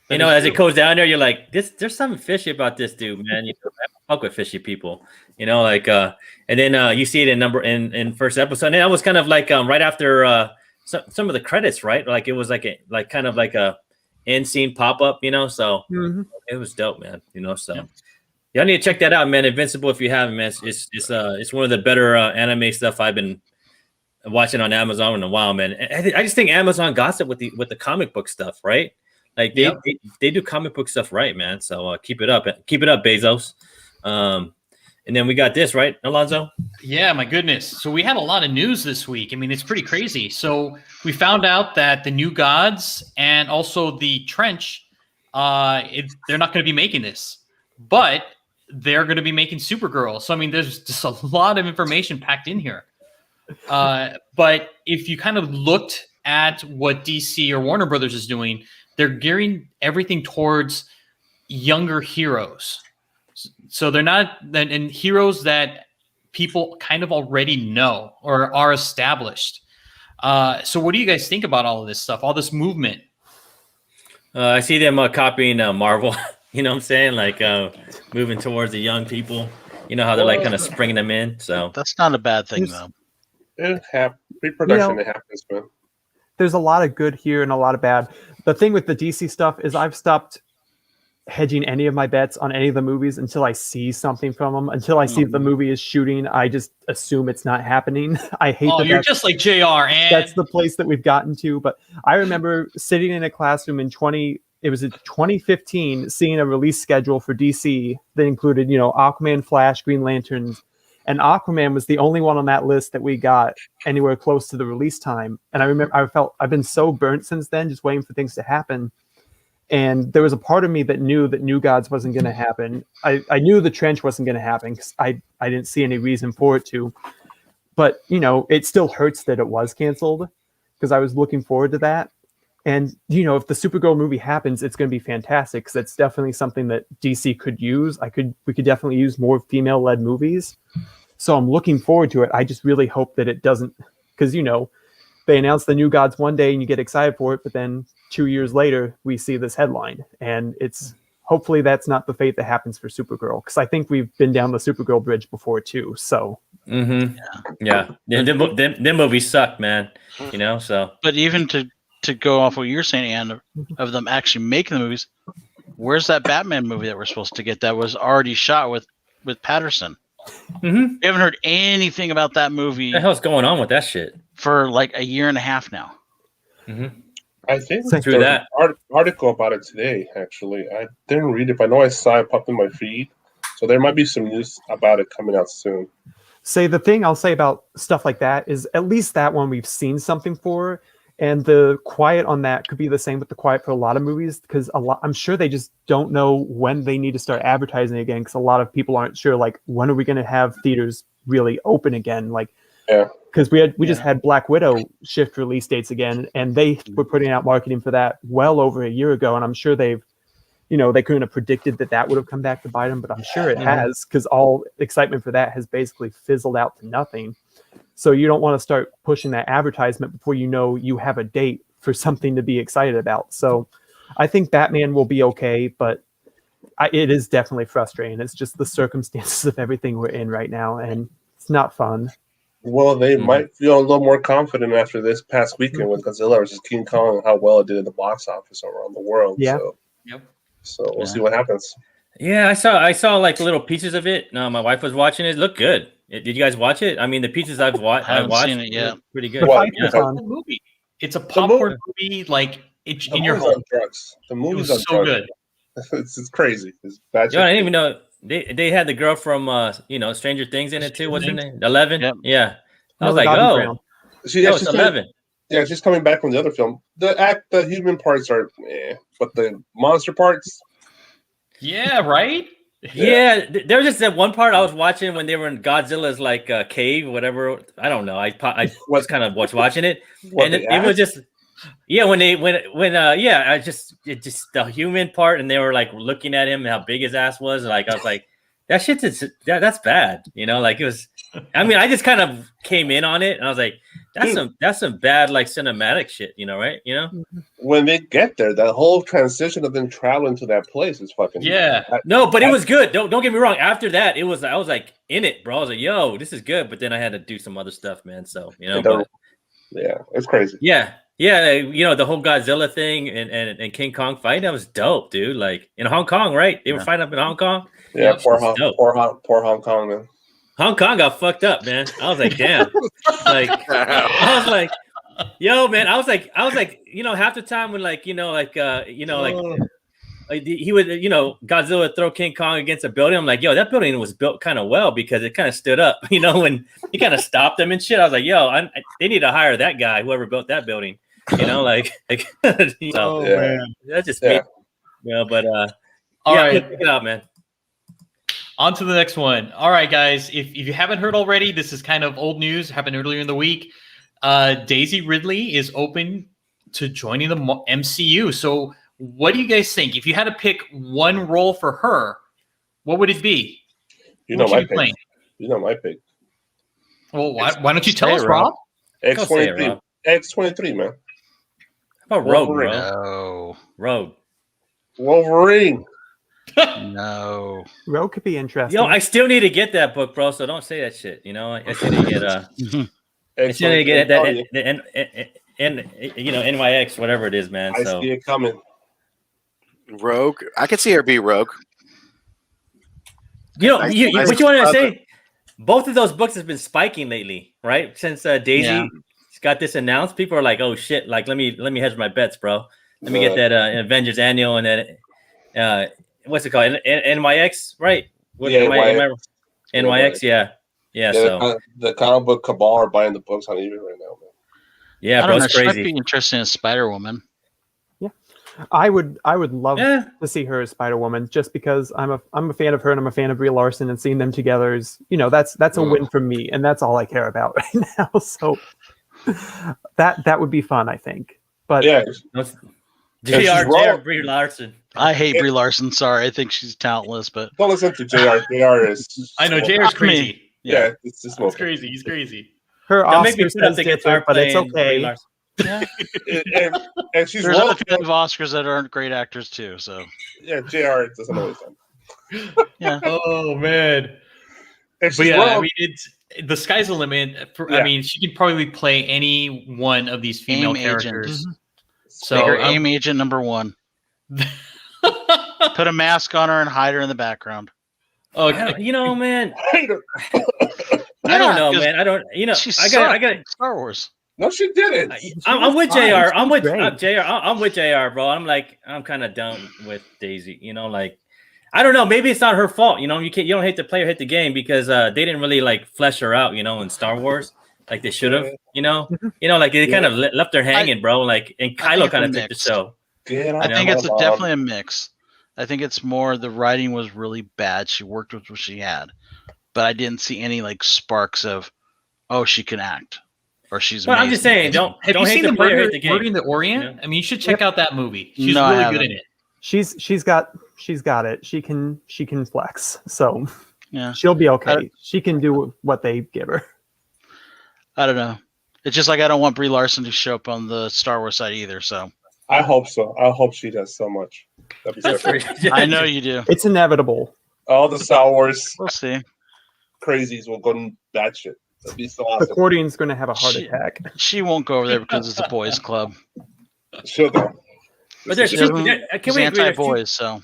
you know, as it goes down there, you're like, there's something fishy about this dude, man. You know, I fuck with fishy people, you know, like and then you see it in first episode. And that was kind of like right after some of the credits, right? Like it was like kind of like a end scene pop up, you know. So it was dope, man. You know, so y'all need to check that out, man. Invincible, if you haven't, man. It's one of the better anime stuff I've been watching on Amazon in a while, man. I just think Amazon got it with the comic book stuff, right? Like they do comic book stuff right, man. So keep it up, Bezos. And then we got this, right, Alonzo? Yeah, my goodness. So we had a lot of news this week. I mean, it's pretty crazy. So we found out that the New Gods and also the Trench, they're not going to be making this, but they're going to be making Supergirl. So I mean, there's just a lot of information packed in here. But if you kind of looked at what DC or Warner Brothers is doing, they're gearing everything towards younger heroes. So they're not and heroes that people kind of already know or are established. So what do you guys think about all of this stuff, all this movement? I see them copying Marvel. You know what I'm saying? Like moving towards the young people. You know how they're like kind of springing them in. So that's not a bad thing, though. Pre-production, it happens, man. There's a lot of good here and a lot of bad. The thing with the DC stuff is I've stopped hedging any of my bets on any of the movies until I see something from them. Until I see the movie is shooting, I just assume it's not happening. I hate that. You're just like JR, and that's the place that we've gotten to. But I remember sitting in a classroom in 2015, seeing a release schedule for DC that included, you know, Aquaman, Flash, Green Lanterns, and Aquaman was the only one on that list that we got anywhere close to the release time. And I remember I've been so burnt since then, just waiting for things to happen. And there was a part of me that knew that New Gods wasn't going to happen. I knew the Trench wasn't going to happen because I didn't see any reason for it to. But, you know, it still hurts that it was canceled because I was looking forward to that. And, you know, if the Supergirl movie happens, it's going to be fantastic because it's definitely something that DC could use. We could definitely use more female-led movies. So I'm looking forward to it. I just really hope that it doesn't, because, you know, they announce the New Gods one day and you get excited for it, but then 2 years later we see this headline, and it's hopefully that's not the fate that happens for Supergirl, because I think we've been down the Supergirl bridge before too. So yeah, them movies suck, man. You know, so but even to go off what you're saying, Anne, of them actually making the movies, where's that Batman movie that we're supposed to get that was already shot with Patterson? We haven't heard anything about that movie. What the hell's going on with that shit? For like a year and a half now. I think Through there's that an article about it today, actually. I didn't read it, but I know I saw it pop in my feed. So there might be some news about it coming out soon. Say the thing I'll say about stuff like that is at least that one we've seen something for. And the quiet on that could be the same with the quiet for a lot of movies, because I'm sure they just don't know when they need to start advertising again, because a lot of people aren't sure, like, when are we going to have theaters really open again? Like, because we just had Black Widow shift release dates again, and they were putting out marketing for that well over a year ago, and I'm sure they couldn't have predicted that would have come back to bite them, but I'm sure it has, because all excitement for that has basically fizzled out to nothing. So you don't want to start pushing that advertisement before you know you have a date for something to be excited about. So I think Batman will be okay, but it is definitely frustrating. It's just the circumstances of everything we're in right now, and it's not fun. Well, they might feel a little more confident after this past weekend with Godzilla versus King Kong and how well it did in the box office around the world. Yeah. So we'll see what happens. Yeah, I saw like little pieces of it. No, my wife was watching it. It looked good. Did you guys watch it? I mean, the pieces I haven't watched, seen it yet. were pretty good. The What? fight Yeah. was on. Movie. It's a popcorn movie, like it's The in your movie's on home. drugs. The It movie's was on so drugs. good. It's crazy. It's bad. Yo, I didn't shit. even know they had the girl from Stranger Things in it too. What's her name? 11. Yep. Yeah. I was Millie like, Bobby oh, Brown. She, yo, yeah, it's she's 11. yeah, she's coming back from the other film. The human parts are, but the monster parts. Yeah, right. Yeah, there was just that one part I was watching when they were in Godzilla's like cave, whatever. I don't know. I was kind of watching it, What and they it was asked? just I just the human part, and they were like looking at him and how big his ass was. Like I was like, that shit's that's bad, like it was. I mean, I just kind of came in on it, and I was like, that's some bad like cinematic shit, right? When they get there, that whole transition of them traveling to that place is fucking. Yeah. No, but it was good. Don't get me wrong. After that, I was like in it, bro. I was like, yo, this is good. But then I had to do some other stuff, man. So but, Yeah, it's crazy. yeah, the whole Godzilla thing and King Kong fight, that was dope, dude. Like in Hong Kong, right? They were fighting up in Hong Kong. Yeah, Yep, poor it's dope. Hong Kong, man. Hong Kong got fucked up, man. I was like, damn. Like I was like, yo, man. I was like, half the time when he would, Godzilla would throw King Kong against a building. I'm like, yo, that building was built kind of well because it kind of stood up, when he kind of stopped them and shit. I was like, yo, they need to hire that guy, whoever built that building, man. That's just me. But All right. Check it out, man. On to the next one. All right, guys. If you haven't heard already, this is kind of old news. Happened earlier in the week. Daisy Ridley is open to joining the MCU. So what do you guys think? If you had to pick one role for her, what would it be? You know What my should you pick. You know my pick. Well, why don't you tell us, Rob. Rob? X-23. X-23, man. How about Rogue, Wolverine. bro? No. Rogue. Wolverine. No. Rogue could be interesting. Yo, I still need to get that book, bro. So don't say that shit. I still need to get I still need to get that NYX, whatever it is, man. I So see it coming. Rogue. I could see her be Rogue. what you want to I- say? Both of those books has been spiking lately, right? Since Daisy got this announced, people are like, "Oh shit!" Like, let me hedge my bets, bro. Let me get that Avengers Annual and then what's it called? NYX, right? NYX, yeah. So the comic book cabal are buying the books on eBay right now, man. yeah, I bro, don't know. it's She might crazy. be interested in Spider Woman. I would love Yeah. to see her as Spider-Woman just because I'm a fan of her and I'm a fan of Brie Larson, and seeing them together is, that's a win for me, and that's all I care about right now. So that would be fun, I think. But Yeah, JR Brie Larson. I hate Brie Larson. Sorry, I think she's talentless, but don't listen to JR. JR is. I know JR's crazy. Yeah, it's just He's crazy. He's crazy. her Don't make me Oscar put up says the guitar different, but it's playing Brie okay. Larson. and she's there's well. other people who have Oscars that aren't great actors too. So Yeah, JR doesn't always done. yeah. Oh man. And But she's yeah, well. I mean, it's the sky's the limit. Yeah. I mean, she can probably play any one of these female AIM characters. agent. So Make her I'm- AIM agent number 1. Put a mask on her and hide her in the background. Oh, Man, Hate her. I don't know, 'cause man. I don't. She I got. Star Wars. No, she didn't. I'm with fine. JR. I'm with Great. JR. I'm with JR, bro. I'm kind of done with Daisy. Like, I don't know. Maybe it's not her fault. You don't hate the player, hit the game, because they didn't really like flesh her out. In Star Wars, like they should have. Like they kind of left her hanging, bro. Like, and I think Kylo it's kind a of took the mix. show. I think it's definitely a mix. I think it's more the writing was really bad. She worked with what she had, but I didn't see any like sparks of, oh, she can act, or she's. But I'm just amazing. saying, don't Have you hate seen the the player, Murder, hit the game. Murder in the Orient? I mean, you should check out that movie. She's No, I really haven't. good in it. She's got it. She can flex. So Yeah, she'll be okay. She can do what they give her. I don't know. It's just like I don't want Brie Larson to show up on the Star Wars side either. So I hope so. I hope she does so much. That'd be so cool. I know you do. It's inevitable. All the Star Wars We'll see. crazies will go in that shit. That'd be so The awesome. Accordian's going to have a heart Shit. attack. She won't go over there because it's a boys' club. She'll go. But there's She two. doesn't- Can It's we agree? anti-boys, so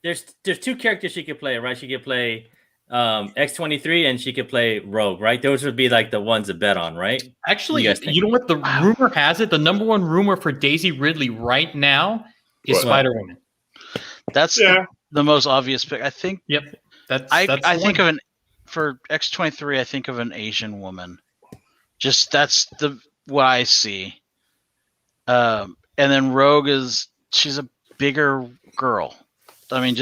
There's two characters she could play, right? She could play X-23, and she could play Rogue, right? Those would be like the ones to bet on, right? Actually, You guys think? you know what? The rumor has it, the number one rumor for Daisy Ridley right now is What? Spider-Woman. That's Yeah. the most obvious pick. I think. Yep. That's I the think one. of an for X-23. I think of an Asian woman. Just that's what I see. And then Rogue she's a bigger girl. I mean,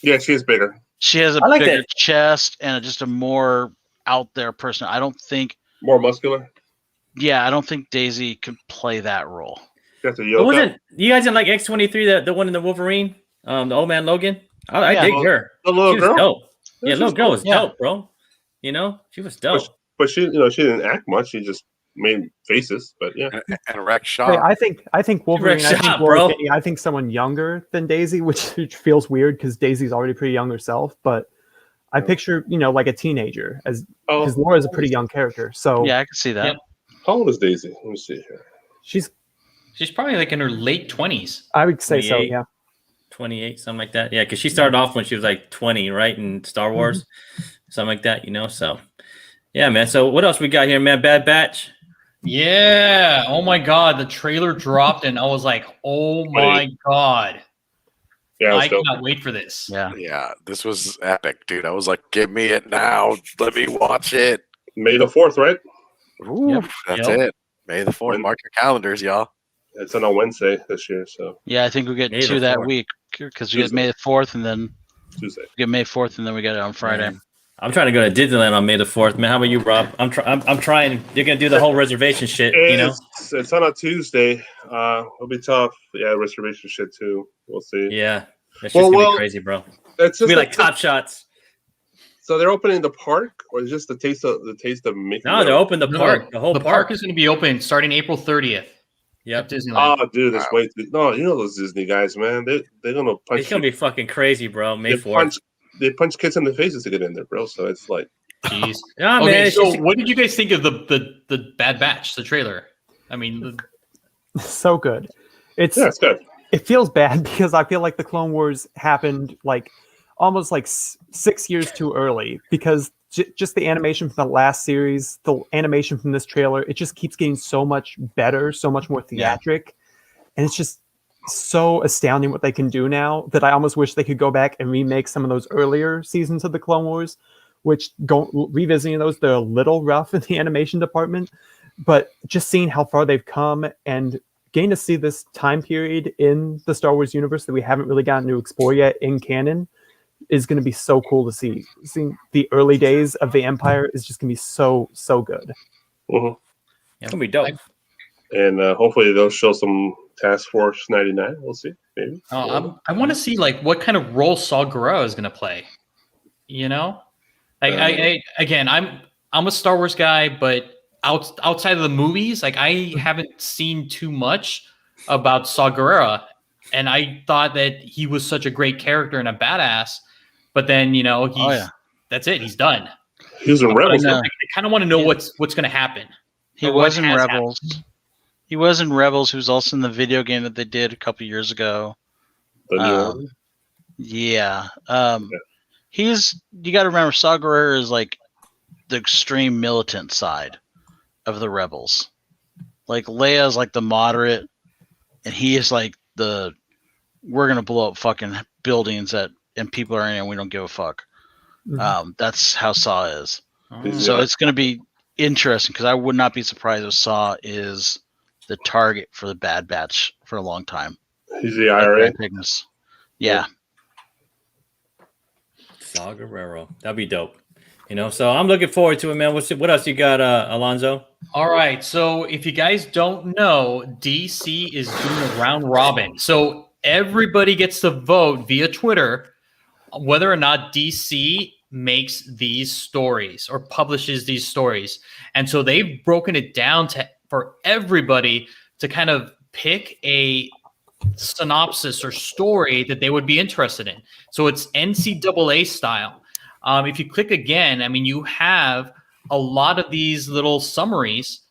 Yeah, she is bigger. she has a I like bigger that. chest and just a more out there person. I don't think. More muscular. Yeah, I don't think Daisy could play that role. Got the But yoke. wasn't you guys didn't like X-23, the one in the Wolverine, the old man Logan? I Yeah. dig her. The little She was girl. dope. Yeah, Yeah, she little was girl cool. was Yeah. dope, bro. You know, she was dope. But she, she didn't act much. She just made faces. But yeah, And Rex Shaw. Wait, I think Wolverine. I think shot, Laura bro. Kinney, I think someone younger than Daisy, which feels weird because Daisy's already pretty young herself. But I picture like a teenager as because Laura's a pretty young character. So Yeah, I can see that. Yep. How old is Daisy? Let me see here. she's She's probably like in her late 20s. I would say so. 28. Yeah. 28, something like that. Yeah, because she started off when she was like 20, right? In Star Wars, something like that, So, yeah, man. So, what else we got here, man? Bad Batch. Yeah. Oh my God. The trailer dropped and I was like, oh my God. Yeah, it was I dope. cannot wait for this. Yeah. Yeah, this was epic, dude. I was like, give me it now. Let me watch it. May the 4th, right? Ooh, Yep. that's Yep. it. May the 4th. Mark your calendars, y'all. It's on a Wednesday this year, so Yeah, I think we get May the two that 4th. week because we get Tuesday. May the 4th and then Tuesday. we get May 4th and then we get it on Friday. Man. I'm trying to go to Disneyland on May the 4th, man. How about you, Rob? I'm trying. You're gonna do the whole reservation shit, It's on a Tuesday. It'll be tough. Yeah, reservation shit too. We'll see. Yeah, that's just gonna be crazy, bro. It's It'll just be like Top Shots. So they're opening the park, or is just the taste of making? No, they're open the No, park. The whole the park. park is going to be open starting April 30th. Yep. At Disneyland. Oh, dude, it's way too. No, you know those Disney guys, man. They're gonna punch. It's gonna be fucking crazy, bro. May they 4th. punch kids in the faces to get in there, bro. So it's like, Jeez. Yeah, man. Okay, It's so just- what did you guys think of the Bad Batch, the trailer? I mean, So good. It's good. it feels bad because I feel like the Clone Wars happened like almost like 6 years too early because just the animation from the last series, the animation from this trailer, it just keeps getting so much better, so much more theatric. And it's just so astounding what they can do now that I almost wish they could go back and remake some of those earlier seasons of the Clone Wars, which revisiting those, they're a little rough in the animation department. But just seeing how far they've come and getting to see this time period in the Star Wars universe that we haven't really gotten to explore yet in canon is going to be so cool to see. Seeing the early days of the Empire is just going to be so good. Mhm. It's gonna be dope. And hopefully they'll show some Task Force 99. We'll see, maybe. I want to see like what kind of role Saw Gerrera is going to play. You know, again, I'm a Star Wars guy, but outside of the movies, like I haven't seen too much about Saw Gerrera, and I thought that he was such a great character and a badass. But then that's it. He's done. He was in Rebels. I kind of want to know what's going to happen. He Or what was in has Rebels. He was in Rebels. He was also in the video game that they did a couple years ago. The new one. Yeah. You got to remember, Saw Gerrera is like the extreme militant side of the Rebels. Like Leia is like the moderate, and he is like we're gonna blow up fucking buildings and people are in it and we don't give a fuck. That's how Saw is. So it's gonna be interesting because I would not be surprised if Saw is the target for the Bad Batch for a long time. He's the IRA. Yeah. Saw Gerrera. That'd be dope. So I'm looking forward to it, man. What else you got, Alonzo? All right. So if you guys don't know, DC is doing a round robin. So everybody gets to vote via Twitter whether or not DC makes these stories or publishes these stories. And so they've broken it down for everybody to kind of pick a synopsis or story that they would be interested in. So it's NCAA style. If you click again, I mean, you have a lot of these little summaries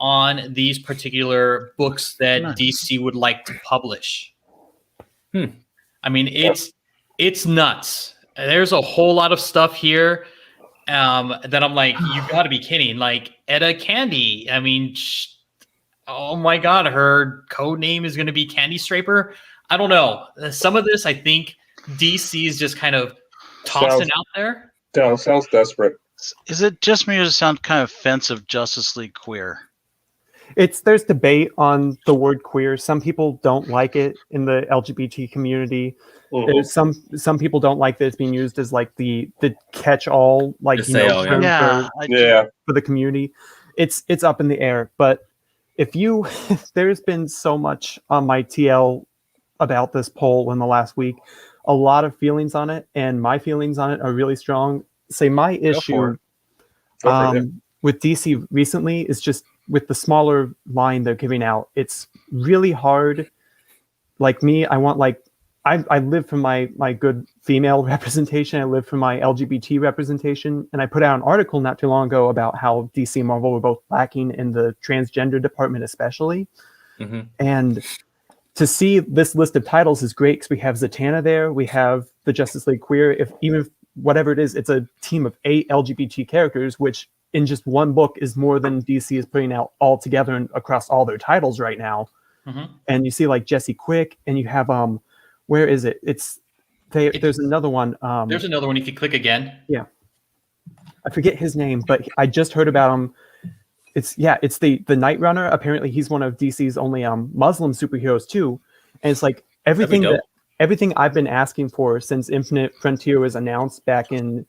on these particular books that DC would like to publish. I mean, it's nuts. there's a whole lot of stuff here that I'm like, you got to be kidding. Like Etta Candy. I mean, oh my God, her code name is going to be Candy Striper. I don't know. Some of this, I think DC is just kind of tossing out there. Sounds desperate. Is it just me or does it sound kind of offensive, Justice League queer? There's debate on the word queer. Some people don't like it in the LGBT community. There's some people don't like that it's being used as like the catch-all, like term for the community. It's up in the air. But there's been so much on my TL about this poll in the last week, a lot of feelings on it, and my feelings on it are really strong. Say my issue with DC recently is just with the smaller line they're giving out. It's really hard. Like me, I want I live for my good female representation. I live for my LGBT representation. And I put out an article not too long ago about how DC and Marvel were both lacking in the transgender department, especially. Mm-hmm. And to see this list of titles is great because we have Zatanna there. We have the Justice League Queer. Even whatever it is, it's a team of 8 LGBT characters, which in just one book is more than DC is putting out all together and across all their titles right now. Mm-hmm. And you see like Jesse Quick, and you have where is it? There's another one. There's another one. You can click again. Yeah, I forget his name, but I just heard about him. It's the Night Runner. Apparently, he's one of DC's only Muslim superheroes too. And it's like everything I've been asking for since Infinite Frontier was announced back in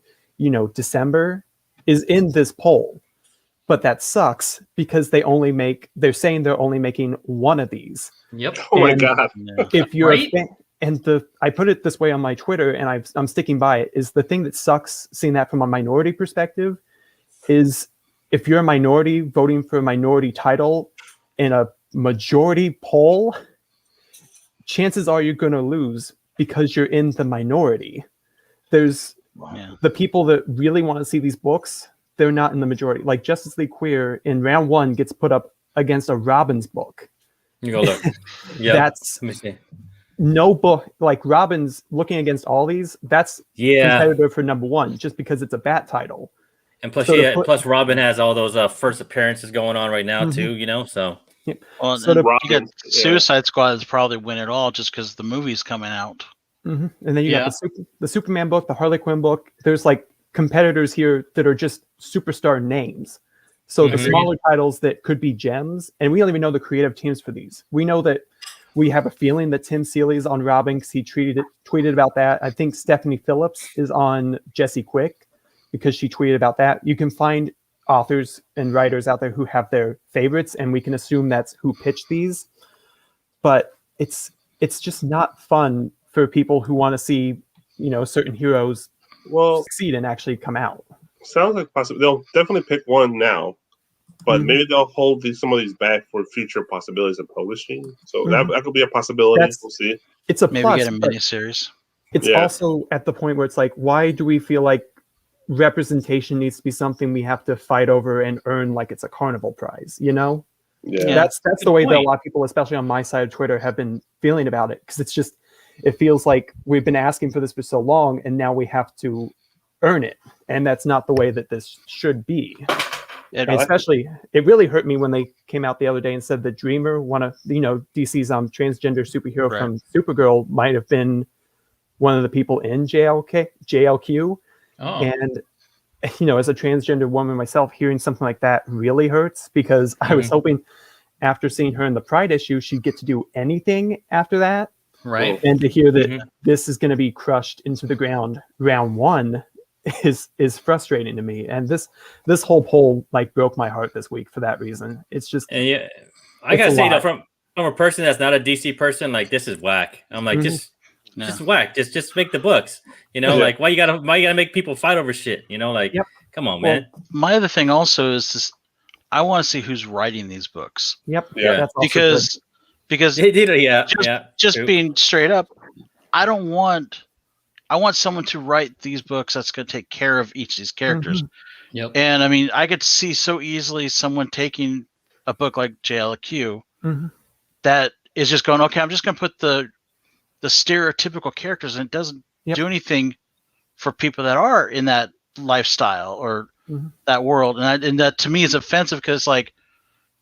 December is in this poll. But that sucks because they're saying they're only making one of these. Yep. Oh my God. If you're a fan, I put it this way on my Twitter, and I'm sticking by it, is the thing that sucks seeing that from a minority perspective is if you're a minority voting for a minority title in a majority poll, chances are you're going to lose because you're in the minority. There's the people that really want to see these books, they're not in the majority. Like Justice League Queer in round 1 gets put up against a Robin's book. You go look. Yeah. That's no book. Like Robin's looking against all these. That's competitor for number 1 just because it's a Bat title. And plus, plus Robin has all those first appearances going on right now too. So. Yep. Well, so you got Suicide Squad is probably win it all just because the movie's coming out. Mm-hmm. And then you got the Superman book, the Harley Quinn book. There's like competitors here that are just superstar names. So the smaller titles that could be gems, and we don't even know the creative teams for these. We know that we have a feeling that Tim Seeley's on Robin because he tweeted about that. I think Stephanie Phillips is on Jesse Quick because she tweeted about that. You can find authors and writers out there who have their favorites, and we can assume that's who pitched these. But it's just not fun for people who want to see, certain heroes succeed and actually come out. Sounds like possible. They'll definitely pick one now, but maybe they'll hold some of these back for future possibilities of publishing. So that could be a possibility. We'll see. It's a maybe plus, get a miniseries. It's also at the point where it's like, why do we feel like representation needs to be something we have to fight over and earn like it's a carnival prize? That's the way that a lot of people, especially on my side of Twitter, have been feeling about it, because it feels like we've been asking for this for so long and now we have to earn it, and that's not the way that this should be. Especially, it really hurt me when they came out the other day and said that Dreamer, one of DC's transgender superhero from Supergirl, might have been one of the people in JLQ. And as a transgender woman myself, hearing something like that really hurts, because I was hoping after seeing her in the Pride issue she'd get to do anything after that, right? And to hear that this is going to be crushed into the ground round 1 is frustrating to me. And this whole poll broke my heart this week for that reason. It's just, and I gotta say, from a person that's not a DC person, this is whack. I'm like, just whack. Just make the books. Like why you gotta make people fight over shit? Come on, man. My other thing also is this: I want to see who's writing these books. Yep. Yeah. That's because just being straight up, I want someone to write these books that's going to take care of each of these characters. Yep. And I mean, I could see so easily someone taking a book like JLQ that is just going, okay, I'm just going to put the stereotypical characters, and it doesn't do anything for people that are in that lifestyle or that world, and that to me is offensive because like,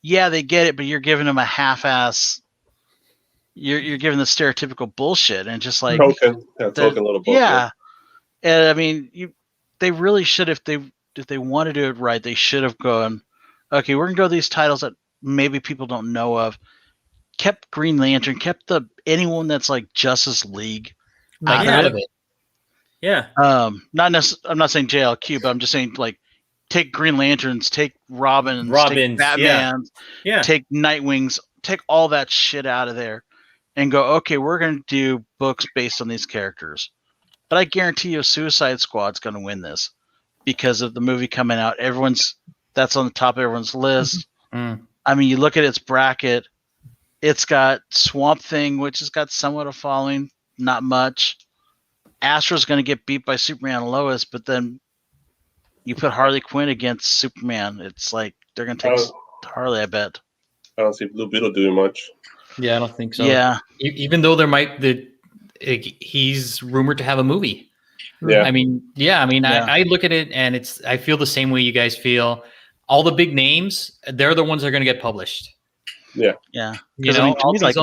yeah, they get it, but you're giving them a half-ass. You're giving the stereotypical bullshit, and just like token little bullshit. yeah, and I mean, they really should if they want to do it right, they should have gone, okay, we're gonna go these titles that maybe people don't know of. Kept Green Lantern, kept anyone that's like Justice League out of it. Yeah. I'm not saying JLQ, but I'm just saying like take Green Lanterns, take Robins, take Batmans, take Nightwings, take all that shit out of there, and go, okay, we're gonna do books based on these characters. But I guarantee you, Suicide Squad's gonna win this because of the movie coming out. That's on the top of everyone's list. I mean, you look at its bracket. It's got Swamp Thing, which has got somewhat of following, not much. Astra's going to get beat by Superman and Lois, but then you put Harley Quinn against Superman. It's like they're going to take Harley, I bet. I don't see Blue Beetle doing much. Yeah, I don't think so. Yeah. Even though he's rumored to have a movie. Yeah. I mean, I look at it and I feel the same way you guys feel. All the big names, they're the ones that are going to get published. Yeah. Yeah. You know, all these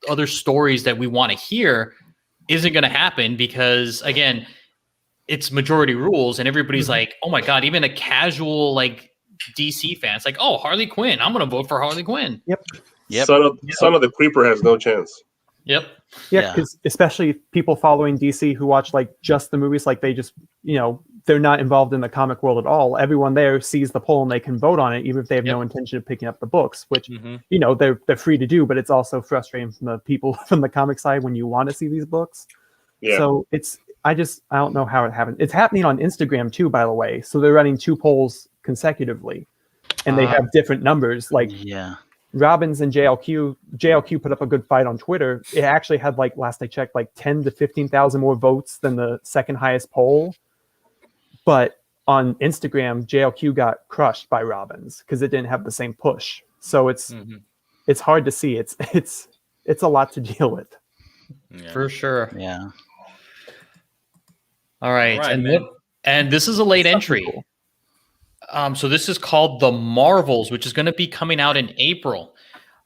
other stories that we want to hear isn't going to happen because, again, it's majority rules and everybody's like, oh my God, even a casual like DC fan, it's like, oh, Harley Quinn, I'm going to vote for Harley Quinn. Yep. Son of the Creeper has no chance. Yep. Yeah, because especially people following DC who watch like just the movies, like they just, they're not involved in the comic world at all. Everyone there sees the poll and they can vote on it, even if they have no intention of picking up the books, which, they're free to do, but it's also frustrating from the people from the comic side when you want to see these books. Yeah. So I don't know how it happened. It's happening on Instagram too, by the way. So they're running 2 polls consecutively and they have different numbers. Like, Robbins and JLQ put up a good fight on Twitter. It actually had, like, last I checked, like 10 to 15,000 more votes than the second highest poll. But on Instagram, JLQ got crushed by Robbins because it didn't have the same push. So it's hard to see. It's a lot to deal with. Yeah. For sure. Yeah. All right. And this is a late entry. Cool. So this is called The Marvels, which is going to be coming out in April.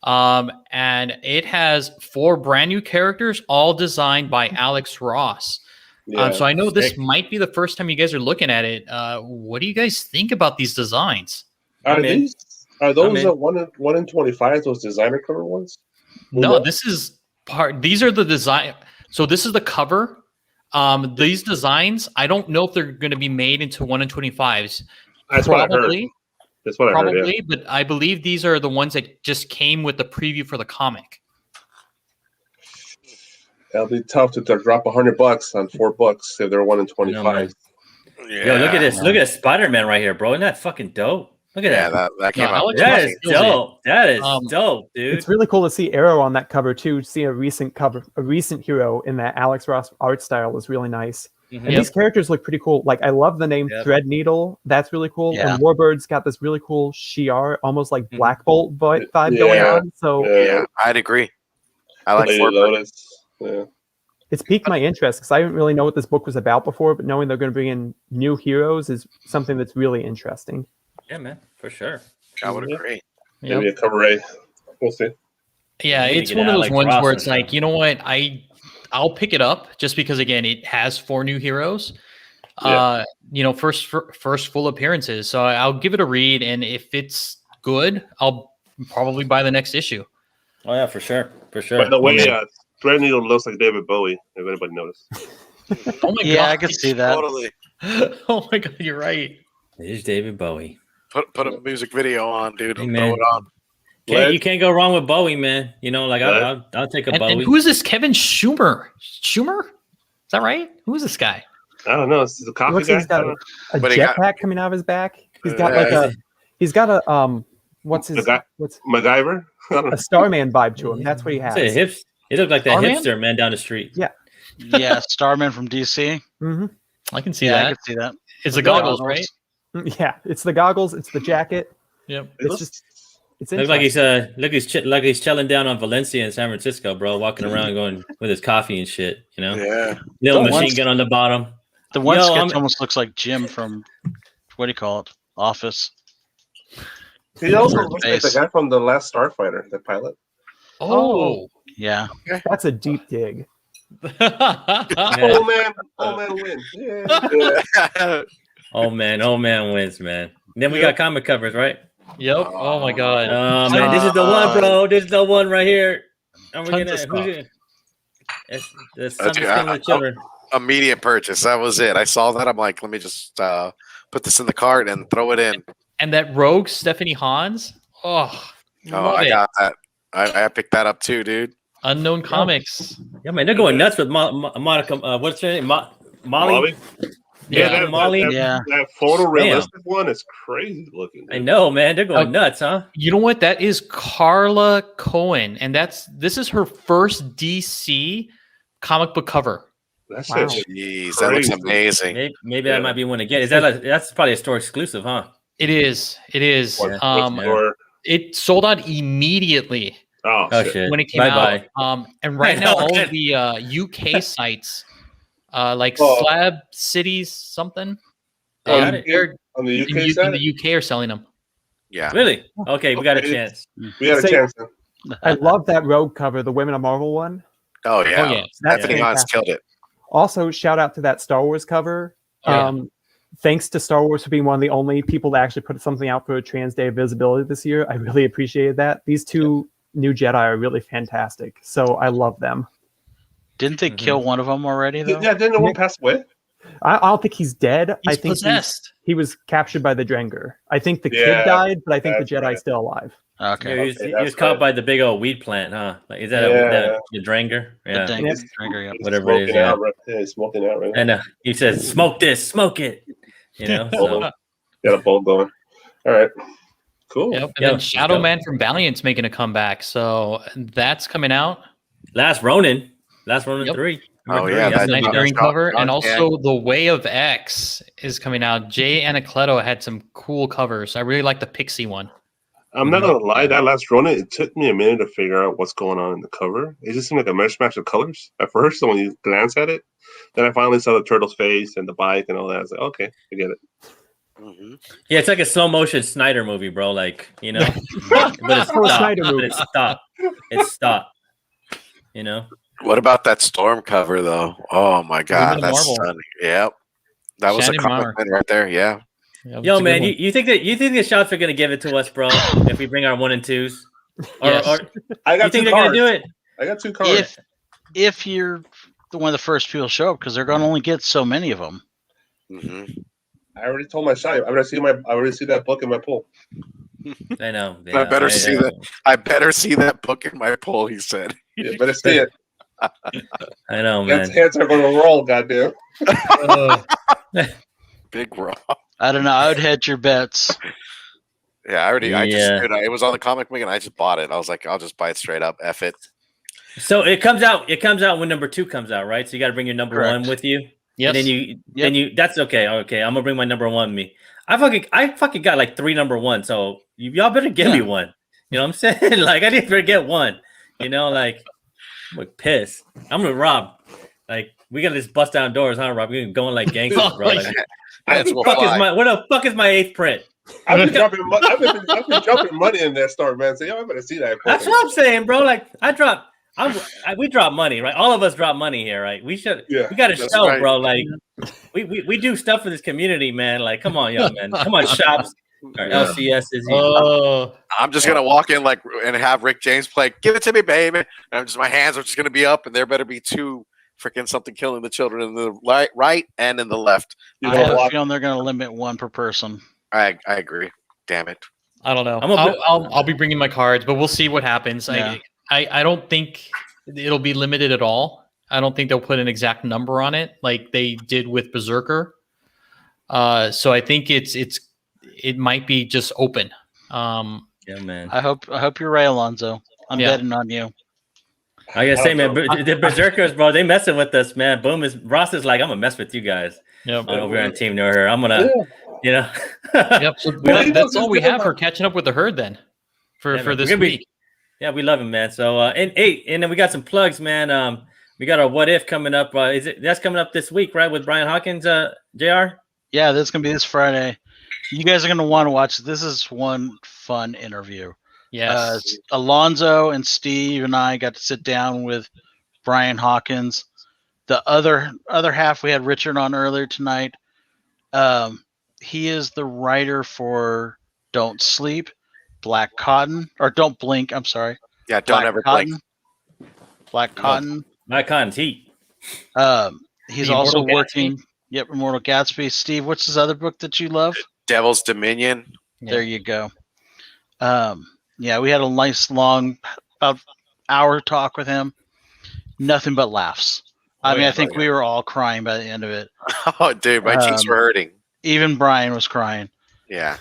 And it has 4 brand new characters, all designed by Alex Ross. So I know this might be the first time you guys are looking at it. What do you guys think about these designs? Are those 1 in 25, those designer cover ones? No, this is these are the design. So this is the cover. These designs, I don't know if they're going to be made into 1 in 25s. That's probably. That's what I heard. Probably, but I believe these are the ones that just came with the preview for the comic. It'll be tough to drop $100 on 4 books if they're 1 in 25. Yo, look at this! Look at Spider-Man right here, bro. Isn't that fucking dope? Look at that. That came out. That is dope. That is dope, dude. It's really cool to see Arrow on that cover too. To see a recent hero in that Alex Ross art style was really nice. And these characters look pretty cool. Like, I love the name Threadneedle. That's really cool. And Warbird's got this really cool Shi'ar, almost like Black Bolt vibe going on. So I'd agree. I like Warbird. Yeah. It's piqued my interest because I didn't really know what this book was about before, but knowing they're going to bring in new heroes is something that's really interesting. Yeah, man, for sure. I would agree. Maybe a cover A. We'll see. Yeah, it's one of those ones where it's like, you know what, I'll pick it up just because, again, it has 4 new heroes. First full appearances. So I'll give it a read, and if it's good, I'll probably buy the next issue. Oh yeah, for sure. By the way, Threadneedle looks like David Bowie. If anybody noticed. Oh my god, I can see that. Totally. Oh my god, you're right. It is David Bowie. Put a music video on, dude. Hey, throw it on. You can't go wrong with Bowie, man. I'll take a Bowie. And who is this Kevin Schumer? Is that right? Who is this guy? I don't know. It's the coffee guy. He's got a jetpack coming out of his back. He's got what's MacGyver? A Starman vibe to him. That's what he has. He looked like that hipster man down the street. Yeah. Yeah, Starman from DC. Mm-hmm. I can see that. I can see that. It's the goggles, right? Yeah, it's the goggles. It's the jacket. Yep. It's looks like he's chilling down on Valencia in San Francisco, bro. Walking around going with his coffee and shit. Yeah. Little machine gun on the bottom. The one Yo, sketch I'm- almost looks like Jim from what do you call it? Office. He also Weird looks like the face. guy from the last Starfighter, the pilot. Oh. Yeah. That's a deep dig. Oh man, win. Yeah. Oh man wins, man. Then we got comic covers, right? Yep. Oh my god. Oh man, this is the one, bro. This is the one right here. And we're Tons of gonna stuff. it's something Dude, similar to children. Immediate purchase. That was it. I saw that. I'm like, let me just put this in the cart and throw it in. And that rogue Stephanie Hans. Oh, Oh, love I it. got that. I picked that up too, dude. Unknown Comics. Yeah, man, they're going nuts with Monica. What's her name? Molly. Molly? Yeah. Molly. Yeah. That photorealistic one is crazy looking. I know, man. They're going Oh. nuts, huh? You know what? That is Carla Cohen, and this is her first DC comic book cover. That's Wow. Jeez, that looks Crazy. amazing. Maybe that might be one again. Is that that's probably a store exclusive, huh? It is. It is. What's Um, your- it sold out immediately oh, Oh shit. shit! when it came Bye-bye. out. And right now, all of the UK sites, like Oh. Slab Cities something, Oh, Got it. they're On the in, UK in side, the UK are selling them. Yeah. Really? Okay, we got a Okay. chance. we had a Say- chance. Then. I love that Rogue cover, the Women of Marvel one. Oh yeah. Oh yeah. That's Stephanie Hans fantastic. killed it. Also, shout out to that Star Wars cover. Yeah. Thanks to Star Wars for being one of the only people to actually put something out for a Trans Day of Visibility this year. I really appreciated that. These two new Jedi are really fantastic. So I love them. Didn't they kill one of them already though? Yeah, didn't the one pass away? I don't think he's dead. I He's think possessed. he was captured by the Drenger. I think the Yeah, kid died, but I think the that's Jedi's right. still alive. Okay. Yeah, he was, Okay, he was that's caught right. by the big old weed plant, huh? Like, is that Yeah. the Dranger? Yeah. The Yes. Dranger, yeah. Whatever it is, Smoking yeah. out, right? Yeah, he's smoking out right now. And he says, "Smoke this, smoke it." You know. So, Got a bulb going. All right. Cool. Yep. And Yeah, then Shadow dope. Man from Valiant's making a comeback, so that's coming out. Last Ronin Yep. 3. Oh, Number yeah, three, That's a that- nice John- green John- cover, John and Candy. also The Way of X is coming out. Jay Anacleto had some cool covers. I really like the Pixie one. I'm not gonna lie, that last run, it took me a minute to figure out what's going on in the cover. It just seemed like a mishmash of colors at first. So when you glance at it, then I finally saw the turtle's face and the bike and all that. I was like, okay, I get it. Mhm. Yeah, it's like a slow motion Snyder movie, bro. Like, you know, but it's Full stopped. Snyder But movie. it's stopped. It's stopped. You know. What about that Storm cover though? Oh my god, of that's Marvel. stunning. Yep. That was Shannon a comic Maurer. man right there. Yeah. Yeah, it's Yo, a good man, one. you think the shots are gonna give it to us, bro? If we bring our 1 and 2s, or, Yes. or I you got think two they're cards. gonna do it? I got two cards. If you're one of the first people to show up, because they're going to only get so many of them. hmm I already told my shop. I already see that book in my pool. I know. I better see that. I better see that book in my poll. He said. Yeah, better see it. I know, man. Hands are going to roll. Goddamn. Big Raw. I don't know. I would hedge your bets. Yeah, I Yeah. just it was on the comic book and I just bought it. I was like, I'll just buy it straight up. F it. So it comes out. It comes out when number 2 comes out, right? So you got to bring your number Correct. 1 with you. Yes. And then you. That's okay. Okay, I'm gonna bring my number 1 with me. I fucking got like 3 number 1. So y'all better give me one. You know what I'm saying? Like I didn't forget one. You know, like I'm like pissed. I'm gonna rob. Like we gotta just bust down doors, huh, Rob? We're going like gangsters, bro. Like, That's where the fuck is my 8th print? I've been dropping money in that store, man. So y'all better see that. That's what I'm saying, bro. Like we drop money, right? All of us drop money here, right? We should. Yeah, we got to that's show, right. bro. Like we do stuff for this community, man. Like, come on, young man. Come on, shops. Or LCS is Oh, I'm just gonna walk in like and have Rick James play. Give it to me, baby. And I'm just my hands are just gonna be up, and there better be 2 freaking something killing the children in the right and in the left. I have a feeling they're going to limit 1 per person. I agree. Damn it. I don't know. I'm gonna- I'll be bringing my cards, but we'll see what happens. Yeah. I don't think it'll be limited at all. I don't think they'll put an exact number on it like they did with Berserker. So I think it might be just open. Yeah, man. I hope you're right, Alonzo. I'm Yeah. betting on you. I gotta say, man, the Berserkers, bro, they messing with us, man. Ross is like, I'm gonna mess with you guys Yep. over on Team Norher. I'm gonna, you know. Yep. So Well, that's all we have for catching up with the herd then for Yeah, man. this We're gonna be- week. Yeah, we love him, man. So and then we got some plugs, man. We got our what if coming up. That's coming up this week, right? With Brian Hawkins, JR? Yeah, that's gonna be this Friday. You guys are gonna want to watch. This is one fun interview. Yes. Alonzo and Steve and I got to sit down with Brian Hawkins. The other half, we had Richard on earlier tonight. He is the writer for Don't Sleep, Black Cotton, or Don't Blink. I'm sorry. Yeah, don't Black ever Cotton. blink. Black Cotton. Black Cotton's heat. He's The also Immortal working. Yep, Immortal Gatsby. Steve, what's his other book that you love? Devil's Dominion. There you go. Yeah, we had a nice long, about hour talk with him. Nothing but laughs. I think we were all crying by the end of it. Oh, dude, my cheeks were hurting. Even Brian was crying. Yeah.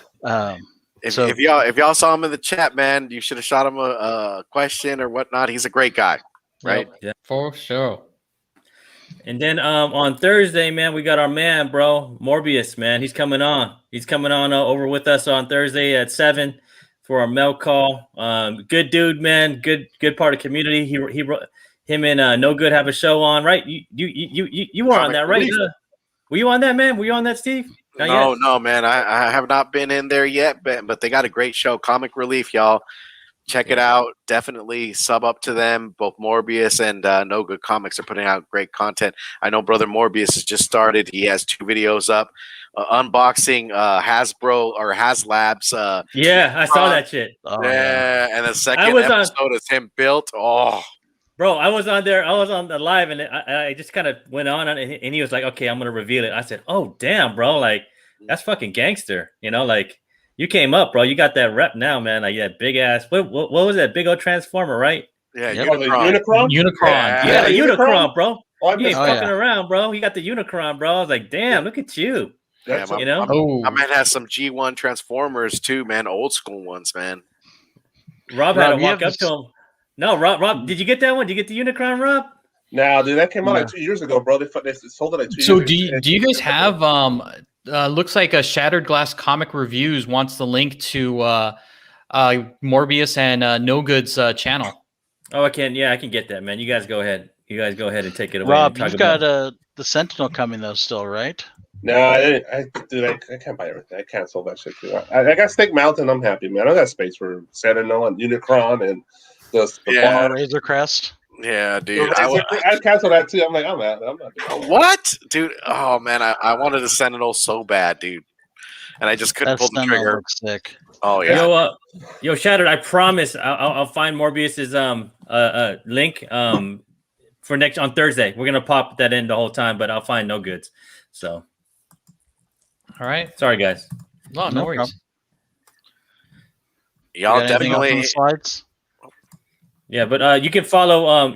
If So- y'all saw him in the chat, man, you should have shot him a question or whatnot. He's a great guy, right? Yeah. For sure. And then on Thursday, man, we got our man, bro, Morbius, man. He's coming on. He's coming on over with us on Thursday at 7 for our mail call. Good dude, man. Good part of the community. He him and No Good have a show on, right? You were on that, right? Were you on that, man? Were you on that, Steve? Not yet? No, man. I have not been in there yet, but they got a great show, Comic Relief, y'all. Check it out. Definitely sub up to them. Both Morbius and No Good Comics are putting out great content. I know Brother Morbius has just started. He has 2 videos up. Unboxing Hasbro or HasLabs. Yeah, I saw that shit. Oh, And the second episode is him built. Oh, Bro, I was on there. I was on the live, and I just kind of went on, and he was like, "Okay, I'm gonna reveal it." I said, "Oh, damn, bro! Like that's fucking gangster, you know? Like you came up, bro. You got that rep now, man. Like that big ass. What was that big old transformer, right? yeah, Yep. Unicron? Unicron. Yeah, the Unicron? Unicron, bro. Oh, I You ain't missed fucking around, bro. You got the Unicron, bro. I was like, damn, look at you. That's Yeah, You know? Oh, I might have some G1 Transformers too, man. Old school ones, man. Rob had Rob, to you walk have up to him. No, Rob, did you get that one? Did you get the Unicron, Rob? Nah, dude, that came out like 2 years ago, bro. They sold it like 2 years so ago. do you guys have looks like a Shattered Glass Comic Reviews wants the link to Morbius and No Good's channel. Oh, I can get that, man. You guys go ahead. And take it away. Rob, and talk you've got about- the Sentinel coming though, still, right? No, I didn't. Dude, I can't buy everything. I canceled that shit too. I got Snake Mountain. I'm happy, man. I got space for Sentinel and Unicron and the Yeah. bar. Razor Crest. Yeah, dude. I canceled that too. I'm like, I'm not doing it. What, dude? Oh man, I wanted a Sentinel so bad, dude, and I just couldn't That pull the Sentinel trigger. looks sick. Oh yeah. Yo, Shattered. I promise. I'll find Morbius's link for next on Thursday. We're gonna pop that in the whole time, but I'll find No Goods. So All right. sorry, guys. No No worries. problem. Y'all Got anything else on definitely. the slides. Yeah, but you can follow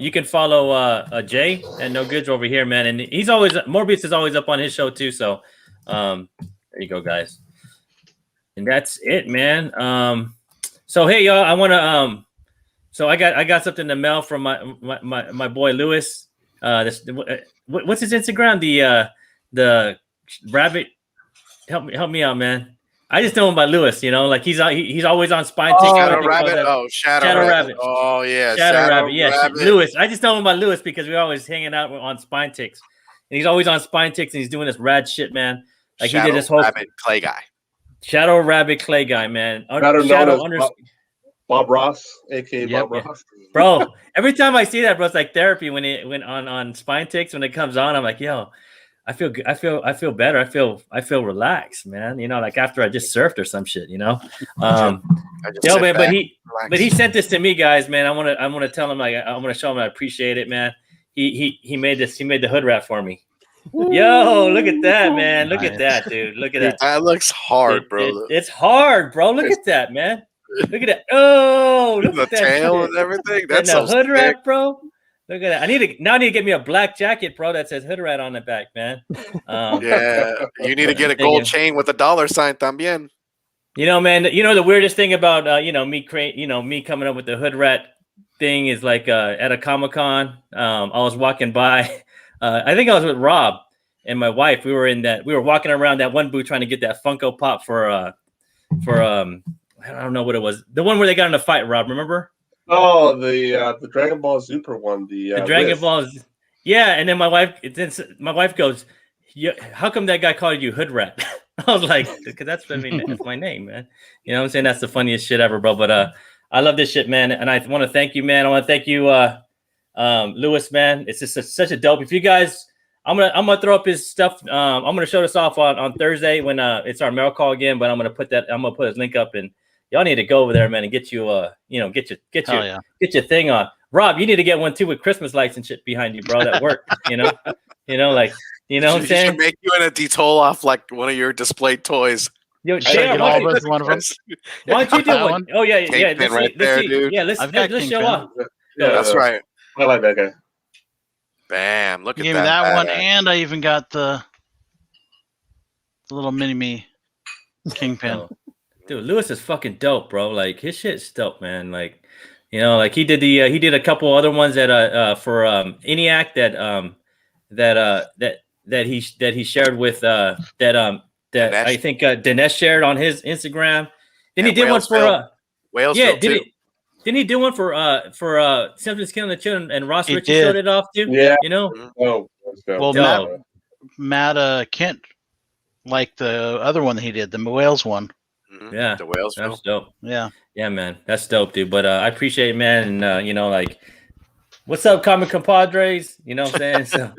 Jay and No Goods over here, man. And he's always Morbius is always up on his show too. So there you go, guys. And that's it, man. So hey, y'all, I want to so I got something in the mail from my boy Lewis. What's his Instagram? The rabbit. Help me out, man. I just know him by Lewis, you know, like he's always on Spine Tick. Shadow Rabbit. Oh, Shadow Rabbit. Oh yeah, Shadow Rabbit. Yeah, Lewis. I just know him by Lewis because we're always hanging out on Spine Ticks, and he's always on Spine Ticks, and he's doing this rad shit, man. Like Shadow he did this whole Rabbit clay guy. Shadow Rabbit Clay guy, man. Better known as Bob Ross, aka Yep. Bob Ross. Bro, every time I see that, bro, it's like therapy when it went on Spine Ticks when it comes on. I'm like, yo, I feel good. I feel better. I feel relaxed, man. You know, like after I just surfed or some shit, you know. I just Yo, sit man, back, but relax. he sent this to me, guys, man. I want to tell him, like, I want to show him I appreciate it, man. He made this. He made the hood wrap for me. Yo, look at that, man. Look at that, dude. Look at Dude, that. that looks hard, bro. It's hard, bro. Look at that, man. Look at that. Oh, look The at that. tail shit. and everything. And That's the so hood sick. wrap, bro. Look at that. I need to get me a black jacket, bro, that says hood rat on the back, man. Yeah, you need to get a Thank gold you. chain with a $sign también. You know, man. You know the weirdest thing about me coming up with the hood rat thing is like at a Comic-Con. I was walking by. I think I was with Rob and my wife. We were walking around that one booth trying to get that Funko Pop for I don't know what it was. The one where they got in a fight. Rob, remember? Oh, the Dragon Ball Super one. The The Dragon Rift. Balls. Yeah, and then my wife goes, how come that guy called you hood rat? I was like, because that's my name, man. You know what I'm saying? That's the funniest shit ever, bro. But I love this shit, man. And I want to thank you, man. I want to thank you, Lewis, man. It's just such a dope. If you guys, I'm gonna throw up his stuff. I'm gonna show this off on Thursday when it's our mail call again. But I'm gonna put his link up, and y'all need to go over there, man, and get you get your thing on. Rob, you need to get one too with Christmas lights and shit behind you, bro. That work, like what I'm saying. Should make you in a detoll off like one of your displayed toys. Yo, Get all those one of them. why don't you do one? Oh yeah. Let's see. Yeah, let's show off. Yeah, That's right. I like that guy. Bam! Look You at gave me that. that one, and I even got the little mini me Kingpin. Dude, Lewis is fucking dope, bro. Like his shit's dope, man. Like, like he did he did a couple other ones that for ENIAC that he shared with that Dinesh? I think Dinesh shared on his Instagram. Then he did one for Wales. yeah, didn't he do one for Simpsons Killing the Children and Ross He Richards did. showed it off too? Yeah. Mm-hmm. Oh, Well, Matt Kent, like the other one that he did, the Wales one. Mhm. Yeah, The Wales. that's dope. Yeah. Yeah, man, that's dope, dude. But I appreciate it, man, and like, what's up, comic compadres? You know what I'm saying? So,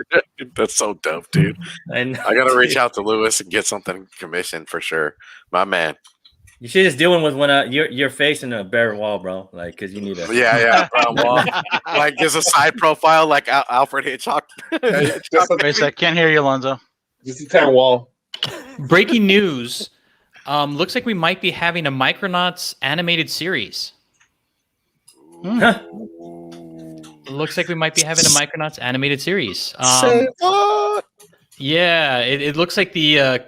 That's so dope, dude. and I gotta reach out to Lewis and get something commissioned for sure, my man. you should just do one with your face in a bare wall, bro. Like, cause you need a Yeah. Well, like there's a side profile like Alfred Hitchcock. Wait a sec, can't hear you, Alonzo. Just a town wall. Breaking news. Looks like we might be having a Micronauts animated series. Looks like we might be having a Micronauts animated series. Say what? Yeah, it looks like the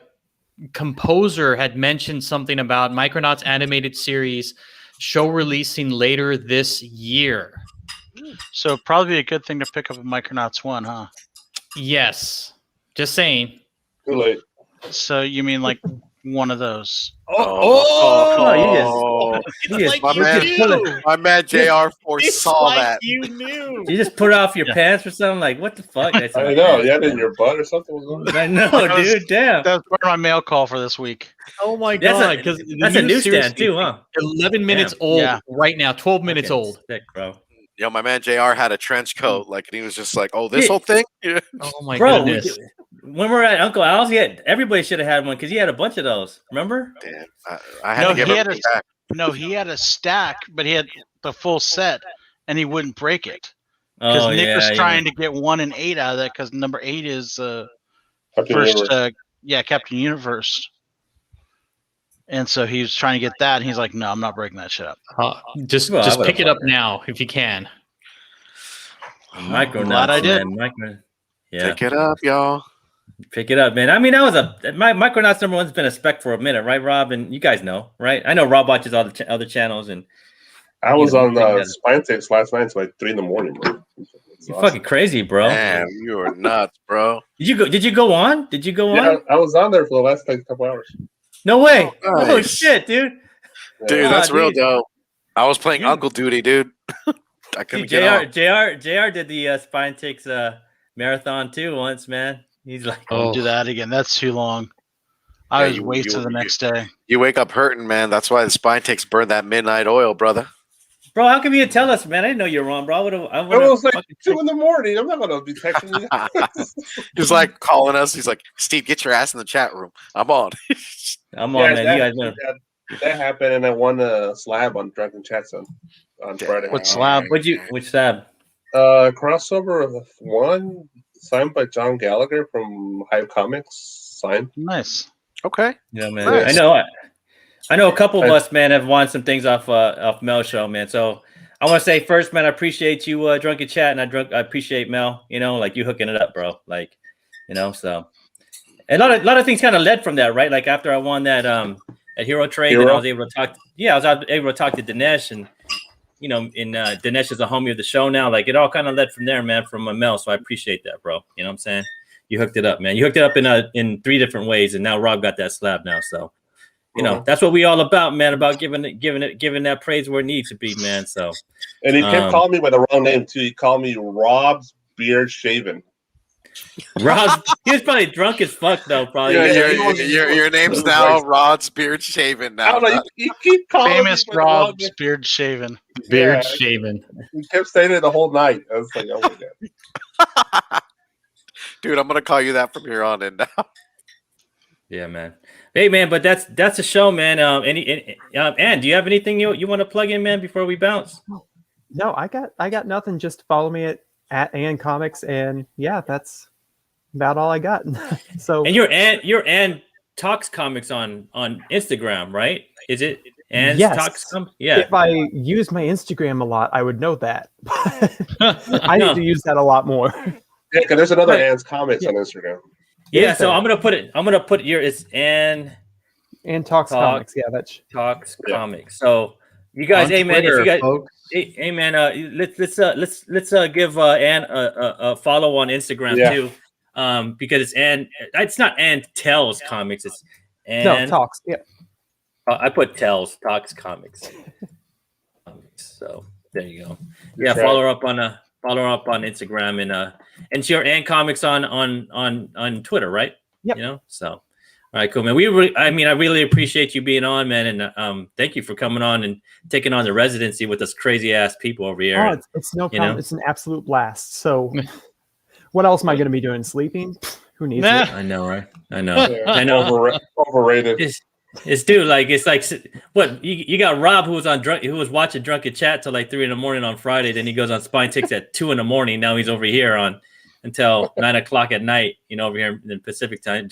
composer had mentioned something about Micronauts animated series show releasing later this year. So probably a good thing to pick up a Micronauts 1, huh? Yes. Just saying. Too late. So you mean like one of those? My man JR foresaw that. You knew. You just put it off your pants or something. Like, what the fuck? That's I know. You had it in your butt or something. I know, dude. Damn. That was part of my mail call for this week. Oh my That's god! a- Because that's a newsstand too, huh? 11 minutes old Yeah. right now. 12 minutes Fucking old. sick, bro. Yo, my man JR had a trench coat, like, and he was just like, "Oh, this whole thing." Yeah. Oh my Bro, goodness! when we're at Uncle Al's, everybody should have had one because he had a bunch of those. Remember? Damn, I had No, to give he him had back. No, he had a stack, but he had the full set, and he wouldn't break it because Oh, Nick was yeah, trying to get 1 and 8 out of that because number 8 is Captain first, Universe. Captain Universe, and so he was trying to get that, and he's like, "No, I'm not breaking that shit up." Just Well, I just would've pick it bought up now if you can. Micronauts, Glad I did. man. Yeah, Pick it up, y'all. pick it up, man. I mean, that was my Micronauts number one's been a spec for a minute, right, Rob? And you guys know, right? I know Rob watches all the other channels, and I was you know, on think that- Spine Takes last night until like 3 a.m. Bro. It's you're awesome. fucking crazy, bro. Damn, you are nuts, bro. Did you go on? Did you go Yeah, on? I was on there for the last like couple hours. No way! Oh, Oh nice. shit, dude. Dude, Ah, that's real dude. dope. I was playing Dude. Uncle Duty, dude. I couldn't Dude, get on. JR did the Spine Takes marathon too once, man. He's like, Don't do that again. That's too long. I Yeah, was you- wasted you- the next day. You wake up hurting, man. That's why the Spine Takes burn that midnight oil, brother. bro, how come you didn't tell us, man? I didn't know you were wrong, bro. I It would've was like fucking 2 a.m. I'm not gonna be texting you. He's like calling us. He's like, "Steve, get your ass in the chat room. I'm on." I'm on, man. You guys know. that happened, and I won a slab on Drunken Chats on Friday. What slab? Which stab? Crossover of one signed by John Gallagher from Hive Comics. Signed. Nice. Okay. Yeah, man. Nice. I know a couple of us, man, have won some things off Mel show, man. So I want to say first, man, I appreciate you Drunken Chat, and I appreciate Mel, like you hooking it up, bro. Like, so a lot of things kind of led from that, right? Like after I won that at Hero Trade, then I was able to talk. I was able to talk to Dinesh, and Dinesh is a homie of the show now. Like it all kind of led from there, man, from Mel. So I appreciate that, bro. You know what I'm saying? You hooked it up, man. You hooked it up in 3 different ways, and now Rob got that slab now. So that's what we all about, man. About giving that praise where it needs to be, man. So And he kept calling me by the wrong name too. He called me Rob's beard shaven. Rob, he was probably drunk as fuck though. Probably. Your name's now Rod's Beard Shaven I now. don't know. You keep calling Famous me by the wrong Rob's name. beard shaven. Beard Yeah. shaven. You kept saying it the whole night. I was like, oh my god. Dude, I'm gonna call you that from here on in now. Yeah, man. Hey, man, but that's a show, man. Ann, do you have anything you want to plug in, man, before we bounce? No, I got nothing. Just follow me at Ann Comics, and yeah, that's about all I got. So And your Ann Talks Comics on Instagram, right? Is it Ann Yes. Talks Comics? Yeah. if I use my Instagram a lot, I would know that. I need to use that a lot more. Yeah, because there's another Right. Ann's comments Yeah. on Instagram. Yeah, Is so there? I'm gonna put your it's Ann And Talks Talk. Comics, yeah, that's Talks Yeah. Comics. So you guys, On hey man, if Twitter, you guys, folks. hey man, let's give Ann a follow on Instagram Yeah. too, because it's Ann. It's not Ann Tells Comics. It's Ann. no Talks. Yeah, I put Tells Talks Comics. So there you go. Yeah, That's follow her up on Instagram and it's your Ann Comics on Twitter, right? Yep. You know, so all right, cool, man. I really appreciate you being on, man, and thank you for coming on and taking on the residency with us crazy ass people over here. oh, it's no you problem. know? It's an absolute blast. So, what else am I going to be doing? Sleeping? Who needs Nah. it? I know, right? I know. Yeah. I know. Overrated. It's dude, like it's like what you got Rob who was watching Drunken Chat till like 3 a.m. on Friday, then he goes on Spine Ticks at 2 a.m. Now he's over here on until 9 o'clock at night, you know, over here in Pacific time.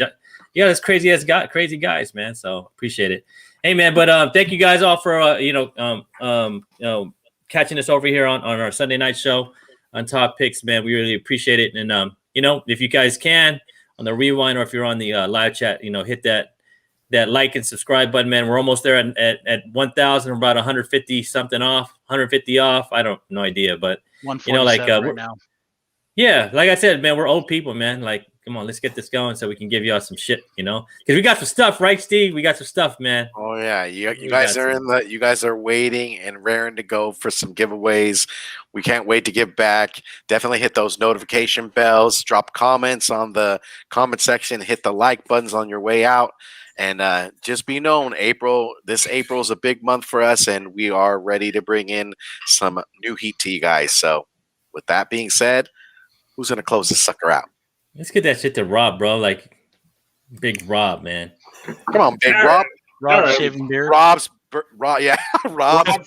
You got this crazy guys, man. So appreciate it. Hey man, but thank you guys all for catching us over here on our Sunday night show on Top Picks, man. We really appreciate it. And if you guys can on the rewind or if you're on the live chat, hit that like and subscribe button, man. We're almost there at 1,000. We're about 150 something off, 150 off. I don't no idea, but 147 right now. yeah, like I said, man, we're old people, man. Like, come on, let's get this going so we can give y'all some shit, because we got some stuff, right, Steve? We got some stuff, man. Oh yeah, you guys are you guys are waiting and raring to go for some giveaways. We can't wait to give back. Definitely hit those notification bells. Drop comments on the comment section. Hit the like buttons on your way out. And just be known, this April is a big month for us, and we are ready to bring in some new heat to you guys. So, with that being said, who's going to close this sucker out? Let's get that shit to Rob, bro. Like, big Rob, man. Come on, big Rob. Rob Alright. shaving beard. Rob's Rob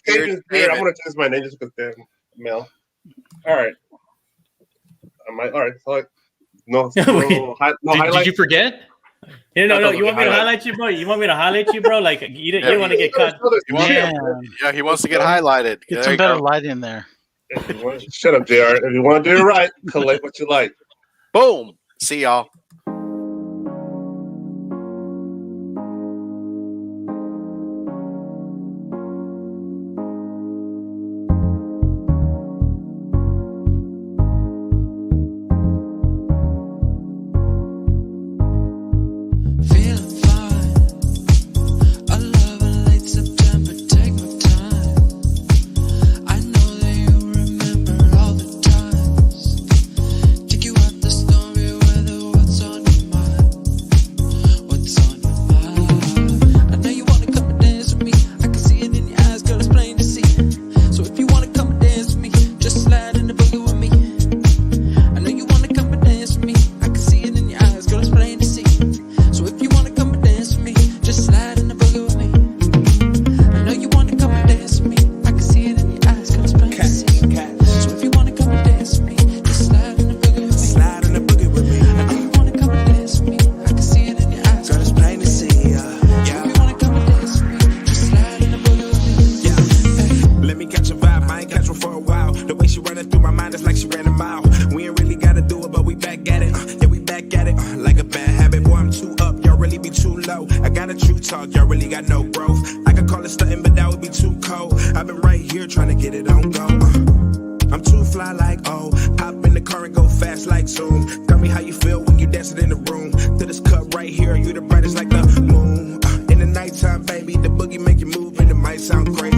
beard. Beard. I'm gonna change my name just because damn Mel. All right. All right. So no highlight. Did you forget? No. You want me to highlight you, bro? You want me to highlight you, bro? Like, you don't want to get cut. Yeah, he wants to get highlighted. Get There some you better go. light in there. Shut up, JR. If you want to do it right, collect what you like. Boom. See y'all. Feeling fine. I love a late September. Take my time. I know that you remember all the times. Take you out the stormy weather. What's on your mind? What's on your mind? I know you wanna come and dance with me. I can see it in your eyes, girl. It's plain to see. So if you wanna come and dance with me, just slide in the boogie with me. I know you wanna come and dance with me. I can see it in your eyes, girl. It's plain to see. So if you wanna come and dance with me, just slide in the boogie with me. I know you wanna come and dance with me. I can see it in your eyes, girl. It's plain to see. So if you wanna come and dance with me, just slide in the boogie with me. Slide in the boogie with me. I know you wanna come and dance with me. I can see it in your eyes, Girl, it's plain to see. if you wanna come and dance with me, just slide in the boogie with me. Yeah. Let me catch a vibe. I ain't catch one for a while. The way she running through my mind is like she ran a mile. We ain't really gotta do it, but we back at it. Yeah, we back at it. Like a bad habit. Boy, I'm too up. Y'all really be too low. I got a true talk. Y'all really got no growth. I could call it stunting, but that would be too cold. I've been right here trying to get it on go. I'm too fly like oh. Hop in the car and go fast like zoom. Tell me how you feel when you dancing in the room. To this cup right here, you the brightest like the moon. In the nighttime, baby, the boogie make you move and it might sound crazy.